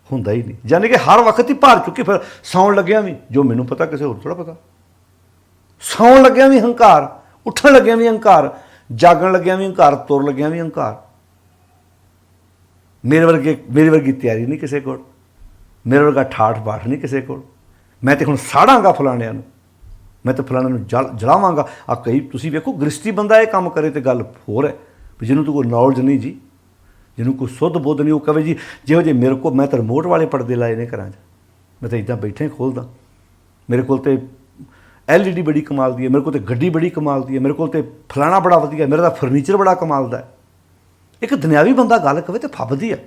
ਹੁੰਦਾ ਹੀ ਨਹੀਂ। ਯਾਨੀ ਕਿ ਹਰ ਵਕਤ ਹੀ ਭਾਰ ਚੁੱਕੀ। ਫਿਰ ਸੌਣ ਲੱਗਿਆ ਵੀ ਜੋ ਮੈਨੂੰ ਪਤਾ, ਕਿਸੇ ਹੋਰ ਥੋੜ੍ਹਾ ਪਤਾ। ਸੌਣ ਲੱਗਿਆ ਵੀ ਹੰਕਾਰ, ਉੱਠਣ ਲੱਗਿਆ ਵੀ ਹੰਕਾਰ, ਜਾਗਣ ਲੱਗਿਆ ਵੀ ਹੰਕਾਰ, ਤੁਰ ਲੱਗਿਆ ਵੀ ਹੰਕਾਰ। ਮੇਰੀ ਵਰਗੀ ਤਿਆਰੀ ਨਹੀਂ ਕਿਸੇ ਕੋਲ, ਮੇਰੇ ਵਰਗਾ ਠਾਠ ਬਾਠ ਨਹੀਂ ਕਿਸੇ ਕੋਲ। ਮੈਂ ਤਾਂ ਹੁਣ ਸਾੜਾਂਗਾ ਫਲਾਣਿਆਂ ਨੂੰ, ਮੈਂ ਤਾਂ ਫਲਾਣਿਆਂ ਨੂੰ ਜਲਾਵਾਂਗਾ। ਆ ਕਈ ਤੁਸੀਂ ਵੇਖੋ ਗ੍ਰਸਤੀ ਬੰਦਾ ਇਹ ਕੰਮ ਕਰੇ ਤਾਂ ਗੱਲ ਹੋਰ ਹੈ, ਵੀ ਜਿਹਨੂੰ ਤਾਂ ਕੋਈ ਨੌਲੇਜ ਨਹੀਂ ਜੀ, ਜਿਹਨੂੰ ਕੋਈ ਸੁੱਧ ਬੁੱਧ ਨਹੀਂ, ਉਹ ਕਹੇ ਜੀ ਜਿਹੋ ਜਿਹੇ ਮੇਰੇ ਕੋਲ, ਮੈਂ ਤਾਂ ਰਿਮੋਟ ਵਾਲੇ ਪਰਦੇ ਲਾਏ ਨੇ ਘਰਾਂ 'ਚ, ਮੈਂ ਤਾਂ ਇੱਦਾਂ ਬੈਠੇ ਖੋਲ੍ਹਦਾ। ਮੇਰੇ ਕੋਲ ਤਾਂ LED ਬੜੀ ਕਮਾਲ ਦੀ ਹੈ, ਮੇਰੇ ਕੋਲ ਤਾਂ ਗੱਡੀ ਬੜੀ ਕਮਾਲ ਦੀ ਹੈ, ਮੇਰੇ ਕੋਲ ਤਾਂ ਫਲਾਣਾ ਬੜਾ ਵਧੀਆ, ਮੇਰਾ ਤਾਂ ਫਰਨੀਚਰ ਬੜਾ ਕਮਾਲ ਦਾ ਹੈ। ਇੱਕ ਦੁਨਿਆਵੀ ਬੰਦਾ ਗੱਲ ਕਵੇ ਤਾਂ ਫੱਬਦੀ ਆ,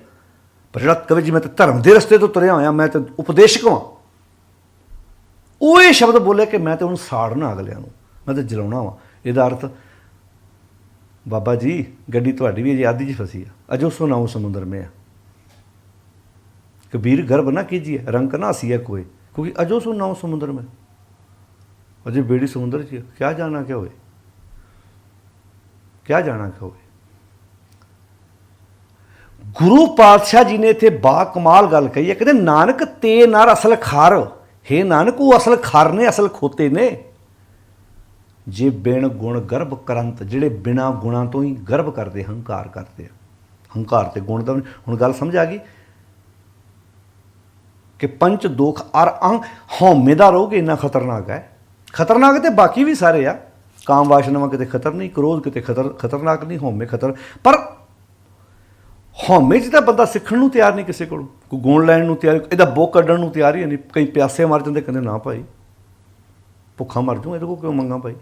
ਪਰ ਜਿਹੜਾ ਕਵੇ ਜੀ ਮੈਂ ਤਾਂ ਧਰਮ ਦੇ ਰਸਤੇ ਤੋਂ ਤੁਰਿਆ ਹੋਇਆ, ਮੈਂ ਤਾਂ ਉਪਦੇਸ਼ਕ ਹਾਂ, ਉਹ ਇਹ ਸ਼ਬਦ ਬੋਲੇ ਕਿ ਮੈਂ ਤਾਂ ਉਹਨੂੰ ਸਾੜਨਾ ਅਗਲਿਆਂ ਨੂੰ, ਮੈਂ ਤਾਂ ਜਲਾਉਣਾ ਵਾ। ਇਹਦਾ ਅਰਥ ਬਾਬਾ ਜੀ ਗੱਡੀ ਤੁਹਾਡੀ ਵੀ ਅਜੇ ਆਦੀ 'ਚ ਫਸੀ ਆ, ਅਜੋ ਸੁਨਾਓ ਸਮੁੰਦਰ ਮੇ ਆ। ਕਬੀਰ ਗਰਭ ਨਾ ਕੀਜੀਏ ਰੰਗ ਨਾ ਹਸੀਆ ਕੋਏ, ਕਿਉਂਕਿ ਅਜੋ ਸੁਨਾਓ ਸਮੁੰਦਰ में, अजय बेड़ी समुद्र च क्या जाना क्या होए, क्या जाना क्या होए। गुरु पातशाह जी ने इत्थे बा कमाल गल कही है, कहते नानक ते नर असल खार। हे नानक वो असल खार ने, असल खोते ने जे बिन गुण गर्भ करंत, जिहड़े बिना गुणा तो ही गर्भ करते, हंकार करते। हंकार ते गुण दा हुण गल समझ आ गई कि पंच दुख अर अंग हौमे दा रोग इन्ना खतरनाक है। खतरनाक तो बाकी भी सारे आ, काम वासनावां किते खतर नहीं, क्रोध किते खतरनाक नहीं, हौमे खतर। पर हौमे च तां बंदा सीखण नूं तैयार नहीं, किसी कोल कोई गुण लैण नूं तैयार, इहदा बुक कड्ढण नूं तैयार ही नहीं। कई प्यासे मर जांदे, कहंदे ना भाई भुखा मर जाऊँ, इहदे कोल क्यों मंगां भाई।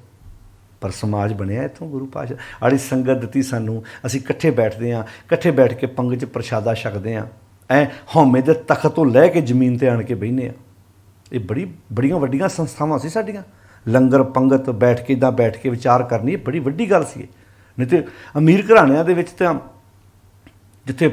पर समाज बनिया इत्थों गुरु पातशाह आड़ी संगत दित्ती सानूं, असीं इकट्ठे बैठदे हां, इकट्ठे बैठ के पंग च प्रशादा छकदे हां, ऐ हौमे दे तख्त तो लै के जमीन ते आण के बहिने आ। ये बड़ियां वड्डियां संस्थावां सी साडियां, लंगर पंगत बैठ के इदां बैठ के विचार करनी बड़ी वड्डी गल सी। नहीं तो अमीर घराणिਆਂ ਦੇ ਵਿੱਚ ਤਾਂ जिथे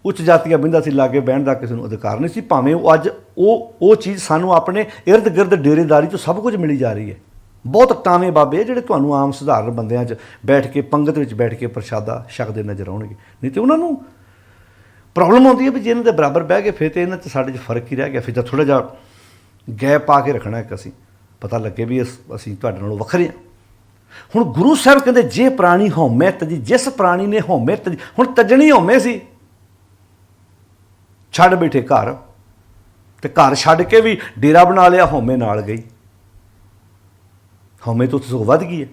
उच्च जातियां बहिंदा सी लागे बहन का किसी को अधिकार नहीं सी, भावें वो अज वो चीज़ सानू अपने इर्द गिर्द डेरेदारी चो सब कुछ मिली जा रही है। बहुत टावें बाबे जिहड़े तुहानू आम सधारण बंदियां च बैठ के पंगत विच बैठ के प्रशादा छकदे नज़र आउणगे। नहीं तो उन्होंने प्रॉब्लम आती है भी जे इन्हां दे बराबर बह गए फिर तो इन्हां च साडे च फर्क ही रह गया। फिर थोड़ा जिहा गैप पा के रखना, एक असीं पता लगे भी असीं तुहाडे नालों वखरे हां। ਹੁਣ ਗੁਰੂ ਸਾਹਿਬ ਕਹਿੰਦੇ ਜੇ ਪ੍ਰਾਣੀ ਹਉਮੈ ਤਜੀ, ਜਿਸ ਪ੍ਰਾਣੀ ਨੇ ਹਉਮੈ ਤਜੀ, ਹੁਣ ਤਜਣੀ ਹਉਮੈ ਸੀ, ਛੱਡ ਬੈਠੇ ਘਰ, ਤੇ ਘਰ ਛੱਡ ਕੇ ਵੀ ਡੇਰਾ ਬਣਾ ਲਿਆ, ਹਉਮੈ ਨਾਲ ਗਈ। ਹਉਮੈ ਤੋਂ ਸਗੋਂ ਵੱਧ ਗਈ ਹੈ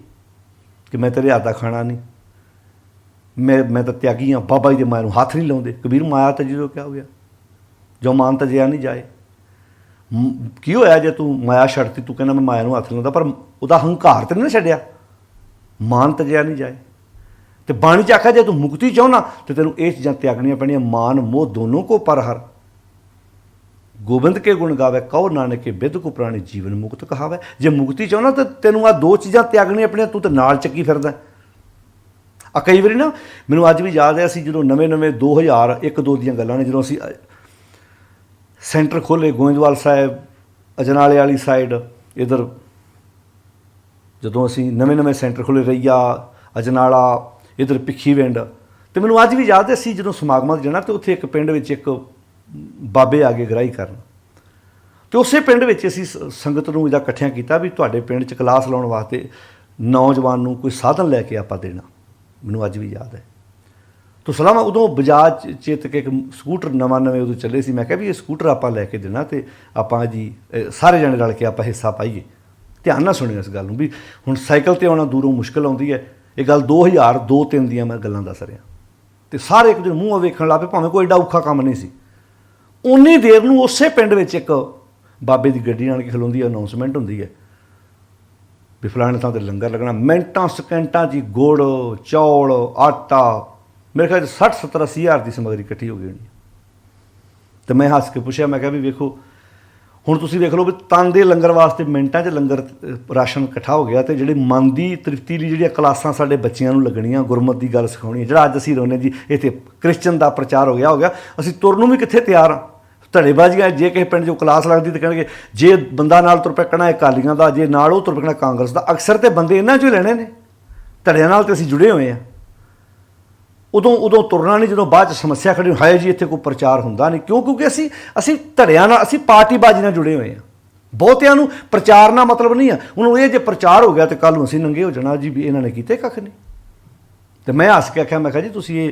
ਕਿ ਮੈਂ ਤੇਰੇ ਹੱਥ ਦਾ ਖਾਣਾ ਨਹੀਂ, ਮੈਂ ਤਾਂ ਤਿਆਗੀ ਹਾਂ, ਬਾਬਾ ਜੀ ਦੇ ਮਾਇਆ ਨੂੰ ਹੱਥ ਨਹੀਂ ਲਾਉਂਦੇ। ਕਬੀਰ ਮਾਇਆ ਤਜੀ ਤੋਂ ਕਿਆ ਹੋ ਗਿਆ, ਜੋ ਮਾਨ ਤਜਿਆ ਨਹੀਂ ਜਾਏ। ਕੀ ਹੋਇਆ ਜੇ ਤੂੰ ਮਾਇਆ ਛੱਡਤੀ, ਤੂੰ ਕਹਿੰਦਾ ਮੈਂ ਮਾਇਆ ਨੂੰ ਹੱਥ ਨਹੀਂ ਲਾਉਂਦਾ, ਪਰ ਉਹਦਾ ਹੰਕਾਰ ਤੇ ਨਹੀਂ ਨਾ ਛੱਡਿਆ, ਮਾਨ ਤਜਿਆ ਨਹੀਂ ਜਾਏ। ਤੇ ਬਾਣੀ 'ਚ ਆਖਿਆ ਜੇ ਤੂੰ ਮੁਕਤੀ ਚਾਹੁੰਦਾ ਤੇ ਤੈਨੂੰ ਇਹ ਚੀਜ਼ਾਂ ਤਿਆਗਣੀਆਂ ਪੈਣੀਆਂ, ਮਾਨ ਮੋਹ ਦੋਨੋਂ ਕੋ ਪਰ ਹਰ। ਗੋਬਿੰਦ ਕੇ ਗੁਣ ਗਾਵੇ ਕਹੋ ਨਾਨਕ ਕੇ ਬਿਦ ਕੋ ਪ੍ਰਾਣੀ ਜੀਵਨ ਮੁਕਤ ਕਹਾਵੇ। ਜੇ ਮੁਕਤੀ ਚਾਹੁੰਦਾ ਤਾਂ ਤੈਨੂੰ ਆਹ ਦੋ ਚੀਜ਼ਾਂ ਤਿਆਗਣੀਆਂ ਆਪਣੀਆਂ, ਤੂੰ ਤਾਂ ਨਾਲ ਚੱਕੀ ਫਿਰਦਾ। ਆ ਕਈ ਵਾਰੀ ਨਾ ਮੈਨੂੰ ਅੱਜ ਵੀ ਯਾਦ ਹੈ, ਅਸੀਂ ਜਦੋਂ ਨਵੇਂ 2001-2 ਦੀਆਂ ਗੱਲਾਂ ਨੇ, ਜਦੋਂ ਅਸੀਂ ਸੈਂਟਰ ਖੋਲ੍ਹੇ ਗੋਇੰਦਵਾਲ ਸਾਹਿਬ, ਅਜਨਾਲੇ ਵਾਲੀ ਸਾਈਡ, ਇੱਧਰ ਜਦੋਂ ਅਸੀਂ ਨਵੇਂ ਸੈਂਟਰ ਖੋਲ੍ਹੇ, ਰਈਆ, ਅਜਨਾਲਾ, ਇੱਧਰ ਭਿੱਖੀਵਿੰਡ, ਅਤੇ ਮੈਨੂੰ ਅੱਜ ਵੀ ਯਾਦ ਹੈ ਅਸੀਂ ਜਦੋਂ ਸਮਾਗਮਾਂ 'ਤੇ ਜਾਣਾ, ਅਤੇ ਉੱਥੇ ਇੱਕ ਪਿੰਡ ਵਿੱਚ ਇੱਕ ਬਾਬੇ ਆ ਗਏ ਗ੍ਰਾਹੀ ਕਰਨ, ਅਤੇ ਉਸੇ ਪਿੰਡ ਵਿੱਚ ਅਸੀਂ ਸੰਗਤ ਨੂੰ ਇਹਦਾ ਇਕੱਠਿਆਂ ਕੀਤਾ ਵੀ ਤੁਹਾਡੇ ਪਿੰਡ 'ਚ ਕਲਾਸ ਲਾਉਣ ਵਾਸਤੇ ਨੌਜਵਾਨ ਨੂੰ ਕੋਈ ਸਾਧਨ ਲੈ ਕੇ ਆਪਾਂ ਦੇਣਾ। ਮੈਨੂੰ ਅੱਜ ਵੀ ਯਾਦ ਹੈ। ਤੋ ਸਲਾਮ ਉਦੋਂ ਬਜਾਜ ਚੇਤਕ ਇੱਕ ਸਕੂਟਰ ਨਵੇਂ ਉਦੋਂ ਚੱਲੇ ਸੀ। ਮੈਂ ਕਿਹਾ ਵੀ ਇਹ ਸਕੂਟਰ ਆਪਾਂ ਲੈ ਕੇ ਦੇਣਾ, ਅਤੇ ਆਪਾਂ ਜੀ ਸਾਰੇ ਜਣੇ ਰਲ ਕੇ ਆਪਾਂ ਹਿੱਸਾ ਪਾਈਏ। ਧਿਆਨ ਨਾਲ ਸੁਣਿਓ ਇਸ ਗੱਲ ਨੂੰ ਵੀ ਹੁਣ ਸਾਈਕਲ 'ਤੇ ਆਉਣਾ ਦੂਰੋਂ ਮੁਸ਼ਕਿਲ ਆਉਂਦੀ ਹੈ। ਇਹ ਗੱਲ 2002-3 ਦੀਆਂ ਮੈਂ ਗੱਲਾਂ ਦੱਸ ਰਿਹਾ, ਅਤੇ ਸਾਰੇ ਇੱਕ ਦੂਜੇ ਮੂੰਹ ਵੇਖਣ ਲੱਗ ਪਏ, ਭਾਵੇਂ ਕੋਈ ਐਡਾ ਔਖਾ ਕੰਮ ਨਹੀਂ ਸੀ। ਉਨੀ ਦੇਰ ਨੂੰ ਉਸੇ ਪਿੰਡ ਵਿੱਚ ਇੱਕ ਬਾਬੇ ਦੀ ਗੱਡੀ ਆਣ ਕੇ ਖਲੋਂਦੀ ਹੈ, ਅਨਾਊਂਸਮੈਂਟ ਹੁੰਦੀ ਹੈ ਵੀ ਫਲਾਣੇ ਥਾਂ 'ਤੇ ਲੰਗਰ ਲੱਗਣਾ। ਮਿੰਟਾਂ ਸਕਿੰਟਾਂ 'ਚ ਗੁੜ, ਚੌਲ, ਆਟਾ, ਮੇਰੇ ਖਿਆਲ 'ਚ 60-70-80 ਹਜ਼ਾਰ ਦੀ ਸਮੱਗਰੀ ਇਕੱਠੀ ਹੋ ਗਈ ਹੋਣੀ। ਅਤੇ ਮੈਂ ਹੱਸ ਕੇ ਪੁੱਛਿਆ, ਮੈਂ ਕਿਹਾ ਵੀ ਵੇਖੋ ਹੁਣ ਤੁਸੀਂ ਵੇਖ ਲਓ ਵੀ ਤਨ ਦੇ ਲੰਗਰ ਵਾਸਤੇ ਮਿੰਟਾਂ 'ਚ ਲੰਗਰ ਰਾਸ਼ਨ ਇਕੱਠਾ ਹੋ ਗਿਆ, ਅਤੇ ਜਿਹੜੇ ਮਨ ਦੀ ਤ੍ਰਿਪਤੀ ਲਈ ਜਿਹੜੀਆਂ ਕਲਾਸਾਂ ਸਾਡੇ ਬੱਚਿਆਂ ਨੂੰ ਲੱਗਣੀਆਂ, ਗੁਰਮਤ ਦੀ ਗੱਲ ਸਿਖਾਉਣੀ, ਜਿਹੜਾ ਅੱਜ ਅਸੀਂ ਰੋਨੇ ਜੀ ਇੱਥੇ ਕ੍ਰਿਸਚਨ ਦਾ ਪ੍ਰਚਾਰ ਹੋ ਗਿਆ, ਅਸੀਂ ਤੁਰਨ ਨੂੰ ਵੀ ਕਿੱਥੇ ਤਿਆਰ ਹਾਂ। ਧੜੇਬਾਜ਼ੀਆਂ, ਜੇ ਕਿਸੇ ਪਿੰਡ 'ਚੋਂ ਕਲਾਸ ਲੱਗਦੀ ਤਾਂ ਕਹਿਣਗੇ ਜੇ ਬੰਦਾ ਨਾਲ ਤੁਰ ਪੈਣਾ ਅਕਾਲੀਆਂ ਦਾ, ਜੇ ਨਾਲ ਉਹ ਤੁਰ ਪੈਣਾ ਕਾਂਗਰਸ ਦਾ। ਅਕਸਰ ਤਾਂ ਬੰਦੇ ਇਹਨਾਂ 'ਚੋਂ ਹੀ ਲੈਣੇ ਨੇ, ਧੜਿਆਂ ਨਾਲ ਤਾਂ ਅਸੀਂ ਜੁੜੇ ਹੋਏ ਹਾਂ। ਉਦੋਂ ਤੁਰਨਾ ਨਹੀਂ ਜਦੋਂ ਬਾਅਦ 'ਚ ਸਮੱਸਿਆ ਖੜੀ ਹੋਏ ਜੀ ਇੱਥੇ ਕੋਈ ਪ੍ਰਚਾਰ ਹੁੰਦਾ ਨਹੀਂ। ਕਿਉਂ? ਕਿਉਂਕਿ ਅਸੀਂ ਧੜਿਆਂ ਨਾਲ, ਅਸੀਂ ਪਾਰਟੀਬਾਜ਼ੀ ਨਾਲ ਜੁੜੇ ਹੋਏ ਹਾਂ। ਬਹੁਤਿਆਂ ਨੂੰ ਪ੍ਰਚਾਰ ਨਾਲ ਮਤਲਬ ਨਹੀਂ ਆ। ਹੁਣ ਇਹ ਜੇ ਪ੍ਰਚਾਰ ਹੋ ਗਿਆ ਤਾਂ ਕੱਲ੍ਹ ਨੂੰ ਅਸੀਂ ਨੰਗੇ ਹੋ ਜਾਣਾ ਜੀ ਵੀ ਇਹਨਾਂ ਨੇ ਕੀਤੇ ਕੱਖ ਨਹੀਂ। ਅਤੇ ਮੈਂ ਹੱਸ ਕੇ ਆਖਿਆ, ਮੈਂ ਕਿਹਾ ਜੀ ਤੁਸੀਂ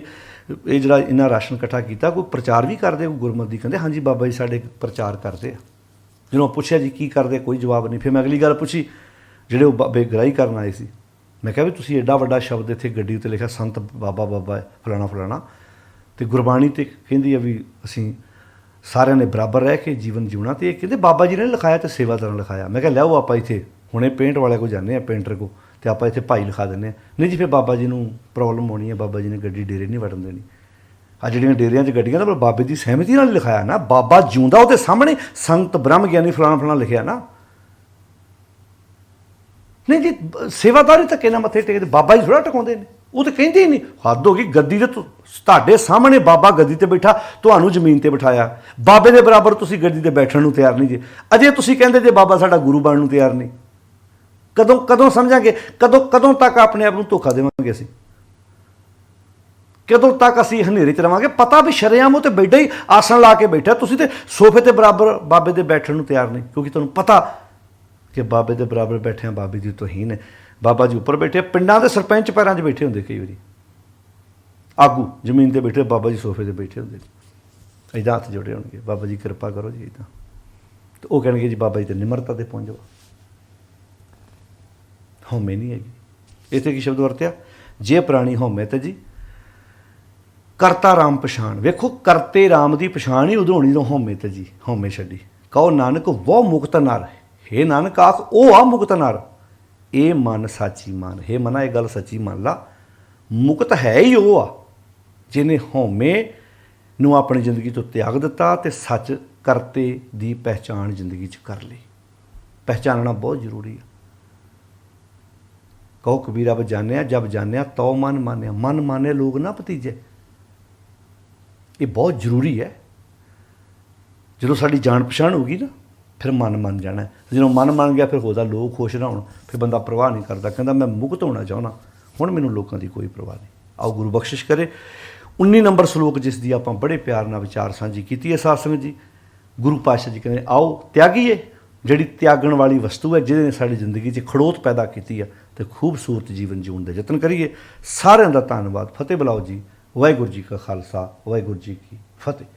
ਇਹ ਜਿਹੜਾ ਇਹਨਾਂ ਰਾਸ਼ਨ ਇਕੱਠਾ ਕੀਤਾ, ਕੋਈ ਪ੍ਰਚਾਰ ਵੀ ਕਰਦੇ ਕੋਈ ਗੁਰਮਤਿ ਦੀ? ਕਹਿੰਦੇ ਹਾਂਜੀ ਬਾਬਾ ਜੀ ਸਾਡੇ ਪ੍ਰਚਾਰ ਕਰਦੇ ਆ। ਜਦੋਂ ਪੁੱਛਿਆ ਜੀ ਕੀ ਕਰਦੇ, ਕੋਈ ਜਵਾਬ ਨਹੀਂ। ਫਿਰ ਮੈਂ ਅਗਲੀ ਗੱਲ ਪੁੱਛੀ, ਜਿਹੜੇ ਉਹ ਬਾਬੇ ਗ੍ਰਾਹੀ ਕਰਨ ਆਏ ਸੀ, ਮੈਂ ਕਿਹਾ ਵੀ ਤੁਸੀਂ ਐਡਾ ਵੱਡਾ ਸ਼ਬਦ ਇੱਥੇ ਗੱਡੀ ਉੱਤੇ ਲਿਖਿਆ ਸੰਤ ਬਾਬਾ ਫਲਾਣਾ, ਅਤੇ ਗੁਰਬਾਣੀ 'ਤੇ ਕਹਿੰਦੀ ਆ ਵੀ ਅਸੀਂ ਸਾਰਿਆਂ ਨੇ ਬਰਾਬਰ ਰਹਿ ਕੇ ਜੀਵਨ ਜਿਉਣਾ, ਅਤੇ ਇਹ ਕਹਿੰਦੇ ਬਾਬਾ ਜੀ ਨੇ ਲਿਖਾਇਆ ਅਤੇ ਸੇਵਾਦਾਰਾਂ ਨੇ ਲਿਖਾਇਆ। ਮੈਂ ਕਿਹਾ ਲਿਆਓ ਆਪਾਂ ਇੱਥੇ ਹੁਣੇ ਪੇਂਟ ਵਾਲੇ ਕੋਲ ਜਾਂਦੇ ਹਾਂ, ਪੇਂਟਰ ਕੋਲ, ਅਤੇ ਆਪਾਂ ਇੱਥੇ ਭਾਈ ਲਿਖਾ ਦਿੰਦੇ ਹਾਂ। ਨਹੀਂ ਜੀ ਫਿਰ ਬਾਬਾ ਜੀ ਨੂੰ ਪ੍ਰੋਬਲਮ ਹੋਣੀ ਹੈ, ਬਾਬਾ ਜੀ ਨੇ ਗੱਡੀ ਡੇਰੇ ਨਹੀਂ ਵੜਨ ਦੇਣੀ। ਆ ਜਿਹੜੀਆਂ ਡੇਰਿਆਂ 'ਚ ਗੱਡੀਆਂ, ਤਾਂ ਬਾਬੇ ਦੀ ਸਹਿਮਤੀ ਨਾਲ ਲਿਖਾਇਆ ਨਾ, ਬਾਬਾ ਜਿਉਂਦਾ ਉਹਦੇ ਸਾਹਮਣੇ ਸੰਤ ਬ੍ਰਹਮ ਗਿਆਨੀ ਫਲਾਣਾ ਲਿਖਿਆ ਨਾ। ਨਹੀਂ ਜੀ ਸੇਵਾਦਾਰੀ ਧੱਕੇ ਨਾਲ ਮੱਥੇ ਟੇਕਦੇ, ਬਾਬਾ ਜੀ ਥੋੜ੍ਹਾ ਟਿਕਾਉਂਦੇ ਨੇ, ਉਹ ਤਾਂ ਕਹਿੰਦੇ ਹੀ ਨਹੀਂ। ਹੱਦ ਹੋ ਗਈ, ਗੱਦੀ ਦੇ ਤੁਹਾਡੇ ਸਾਹਮਣੇ ਬਾਬਾ ਗੱਦੀ 'ਤੇ ਬੈਠਾ, ਤੁਹਾਨੂੰ ਜ਼ਮੀਨ 'ਤੇ ਬਿਠਾਇਆ, ਬਾਬੇ ਦੇ ਬਰਾਬਰ ਤੁਸੀਂ ਗੱਦੀ 'ਤੇ ਬੈਠਣ ਨੂੰ ਤਿਆਰ ਨਹੀਂ ਜੇ। ਅਜੇ ਤੁਸੀਂ ਕਹਿੰਦੇ ਜੇ ਬਾਬਾ ਸਾਡਾ ਗੁਰੂ ਬਣਨ ਨੂੰ ਤਿਆਰ ਨਹੀਂ। ਕਦੋਂ ਸਮਝਾਂਗੇ? ਕਦੋਂ ਤੱਕ ਆਪਣੇ ਆਪ ਨੂੰ ਧੋਖਾ ਦੇਵਾਂਗੇ ਅਸੀਂ? ਕਦੋਂ ਤੱਕ ਅਸੀਂ ਹਨੇਰੇ 'ਚ ਰਵਾਂਗੇ? ਪਤਾ ਵੀ ਸ਼ਰੇਆਮ ਉਹ ਤੇ ਬੈਠਾ ਹੀ ਆਸਣ ਲਾ ਕੇ ਬੈਠਾ, ਤੁਸੀਂ ਤੇ ਸੋਫੇ 'ਤੇ ਬਰਾਬਰ ਬਾਬੇ ਦੇ ਬੈਠਣ ਨੂੰ ਤਿਆਰ ਨਹੀਂ, ਕਿਉਂਕਿ ਤੁਹਾਨੂੰ ਪਤਾ ਕਿ ਬਾਬੇ ਦੇ ਬਰਾਬਰ ਬੈਠਿਆਂ ਬਾਬੇ ਦੀ ਤੋਹੀਨ ਹੈ। ਬਾਬਾ ਜੀ ਉੱਪਰ ਬੈਠੇ, ਪਿੰਡਾਂ ਦੇ ਸਰਪੰਚ ਪੈਰਾਂ 'ਚ ਬੈਠੇ ਹੁੰਦੇ, ਕਈ ਵਾਰੀ ਆਗੂ ਜ਼ਮੀਨ 'ਤੇ ਬੈਠੇ, ਬਾਬਾ ਜੀ ਸੋਫੇ 'ਤੇ ਬੈਠੇ ਹੁੰਦੇ ਜੀ, ਇੱਦਾਂ ਹੱਥ ਜੋੜੇ ਹੋਣਗੇ, ਬਾਬਾ ਜੀ ਕਿਰਪਾ ਕਰੋ ਜੀ ਇੱਦਾਂ। ਅਤੇ ਉਹ ਕਹਿਣਗੇ ਜੀ ਬਾਬਾ ਜੀ ਤੇ ਨਿਮਰਤਾ 'ਤੇ ਪਹੁੰਚ ਜਾਓ। ਹਉਮੈ ਨਹੀਂ ਹੈਗੀ। ਇੱਥੇ ਕੀ ਸ਼ਬਦ ਵਰਤਿਆ? ਜੇ ਪ੍ਰਾਣੀ ਹਉਮੈ ਤੇ ਜੀ ਕਰਤਾ ਰਾਮ ਪਛਾਣ। ਵੇਖੋ ਕਰਤੇ ਰਾਮ ਦੀ ਪਛਾਣ ਹੀ ਉਦੋਂ ਹੋਣੀ ਜਦੋਂ ਹਉਮੈ ਤੇ ਜੀ ਹਉਮੈ ਛੱਡੀ। ਕਹੋ ਨਾਨਕ ਵੋ ਮੁਕਤ ਨਰ, ਹੇ ਨਾਨਕ ਆਖ ਉਹ ਆ ਮੁਕਤ ਨਰ, ਇਹ ਮਨ ਸਾਚੀ ਮਨ। ਹੇ ਮਨਾ ਇਹ ਗੱਲ ਸੱਚੀ ਮੰਨ ਲਾ, ਮੁਕਤ ਹੈ ਹੀ ਉਹ ਆ ਜਿਹਨੇ ਹਉਮੈ ਨੂੰ ਆਪਣੀ ਜ਼ਿੰਦਗੀ ਤੋਂ ਤਿਆਗ ਦਿੱਤਾ ਅਤੇ ਸੱਚ ਕਰਤੇ ਦੀ ਪਹਿਚਾਣ ਜ਼ਿੰਦਗੀ 'ਚ ਕਰ ਲਈ। ਪਹਿਚਾਨਣਾ ਬਹੁਤ ਜ਼ਰੂਰੀ ਹੈ। ਕਹੋ ਕਬੀਰ ਅਬ ਜਾਣਿਆ ਜਬ ਜਾਣਿਆ ਤਉ ਮਨ ਮਾਨਿਆ, ਮਨ ਮਾਨੇ ਲੋਕ ਨਾ ਭਤੀਜੇ। ਇਹ ਬਹੁਤ ਜ਼ਰੂਰੀ ਹੈ। ਜਦੋਂ ਸਾਡੀ ਜਾਣ ਪਛਾਣ ਹੋਊਗੀ ਨਾ, ਫਿਰ ਮਨ ਮੰਨ ਜਾਣਾ। ਜਦੋਂ ਮਨ ਮੰਨ ਗਿਆ ਫਿਰ ਹੋਦਾ ਲੋਕ ਖੁਸ਼ ਨਾ ਹੋਣ, ਫਿਰ ਬੰਦਾ ਪ੍ਰਵਾਹ ਨਹੀਂ ਕਰਦਾ, ਕਹਿੰਦਾ ਮੈਂ ਮੁਕਤ ਹੋਣਾ ਚਾਹੁੰਦਾ, ਹੁਣ ਮੈਨੂੰ ਲੋਕਾਂ ਦੀ ਕੋਈ ਪ੍ਰਵਾਹ ਨਹੀਂ। ਆਓ ਗੁਰੂ ਬਖਸ਼ਿਸ਼ ਕਰੇ। 19 ਨੰਬਰ ਸਲੋਕ ਜਿਸ ਦੀ ਆਪਾਂ ਬੜੇ ਪਿਆਰ ਨਾਲ ਵਿਚਾਰ ਸਾਂਝੀ ਕੀਤੀ ਹੈ ਸਾਧ ਸੰਗਤ ਜੀ। ਗੁਰੂ ਪਾਤਸ਼ਾਹ ਜੀ ਕਹਿੰਦੇ ਆਓ ਤਿਆਗੀਏ ਜਿਹੜੀ ਤਿਆਗਣ ਵਾਲੀ ਵਸਤੂ ਹੈ, ਜਿਹਦੇ ਨੇ ਸਾਡੀ ਜ਼ਿੰਦਗੀ 'ਚ ਖੜੋਤ ਪੈਦਾ ਕੀਤੀ ਹੈ, ਤੇ ਖੂਬਸੂਰਤ ਜੀਵਨ ਜਿਉਣ ਦੇ ਯਤਨ ਕਰੀਏ। ਸਾਰਿਆਂ ਦਾ ਧੰਨਵਾਦ। ਫਤਿਹ ਬੁਲਾਓ ਜੀ। ਵਾਹਿਗੁਰੂ ਜੀ ਕਾ ਖਾਲਸਾ, ਵਾਹਿਗੁਰੂ ਜੀ ਕੀ ਫਤਿਹ।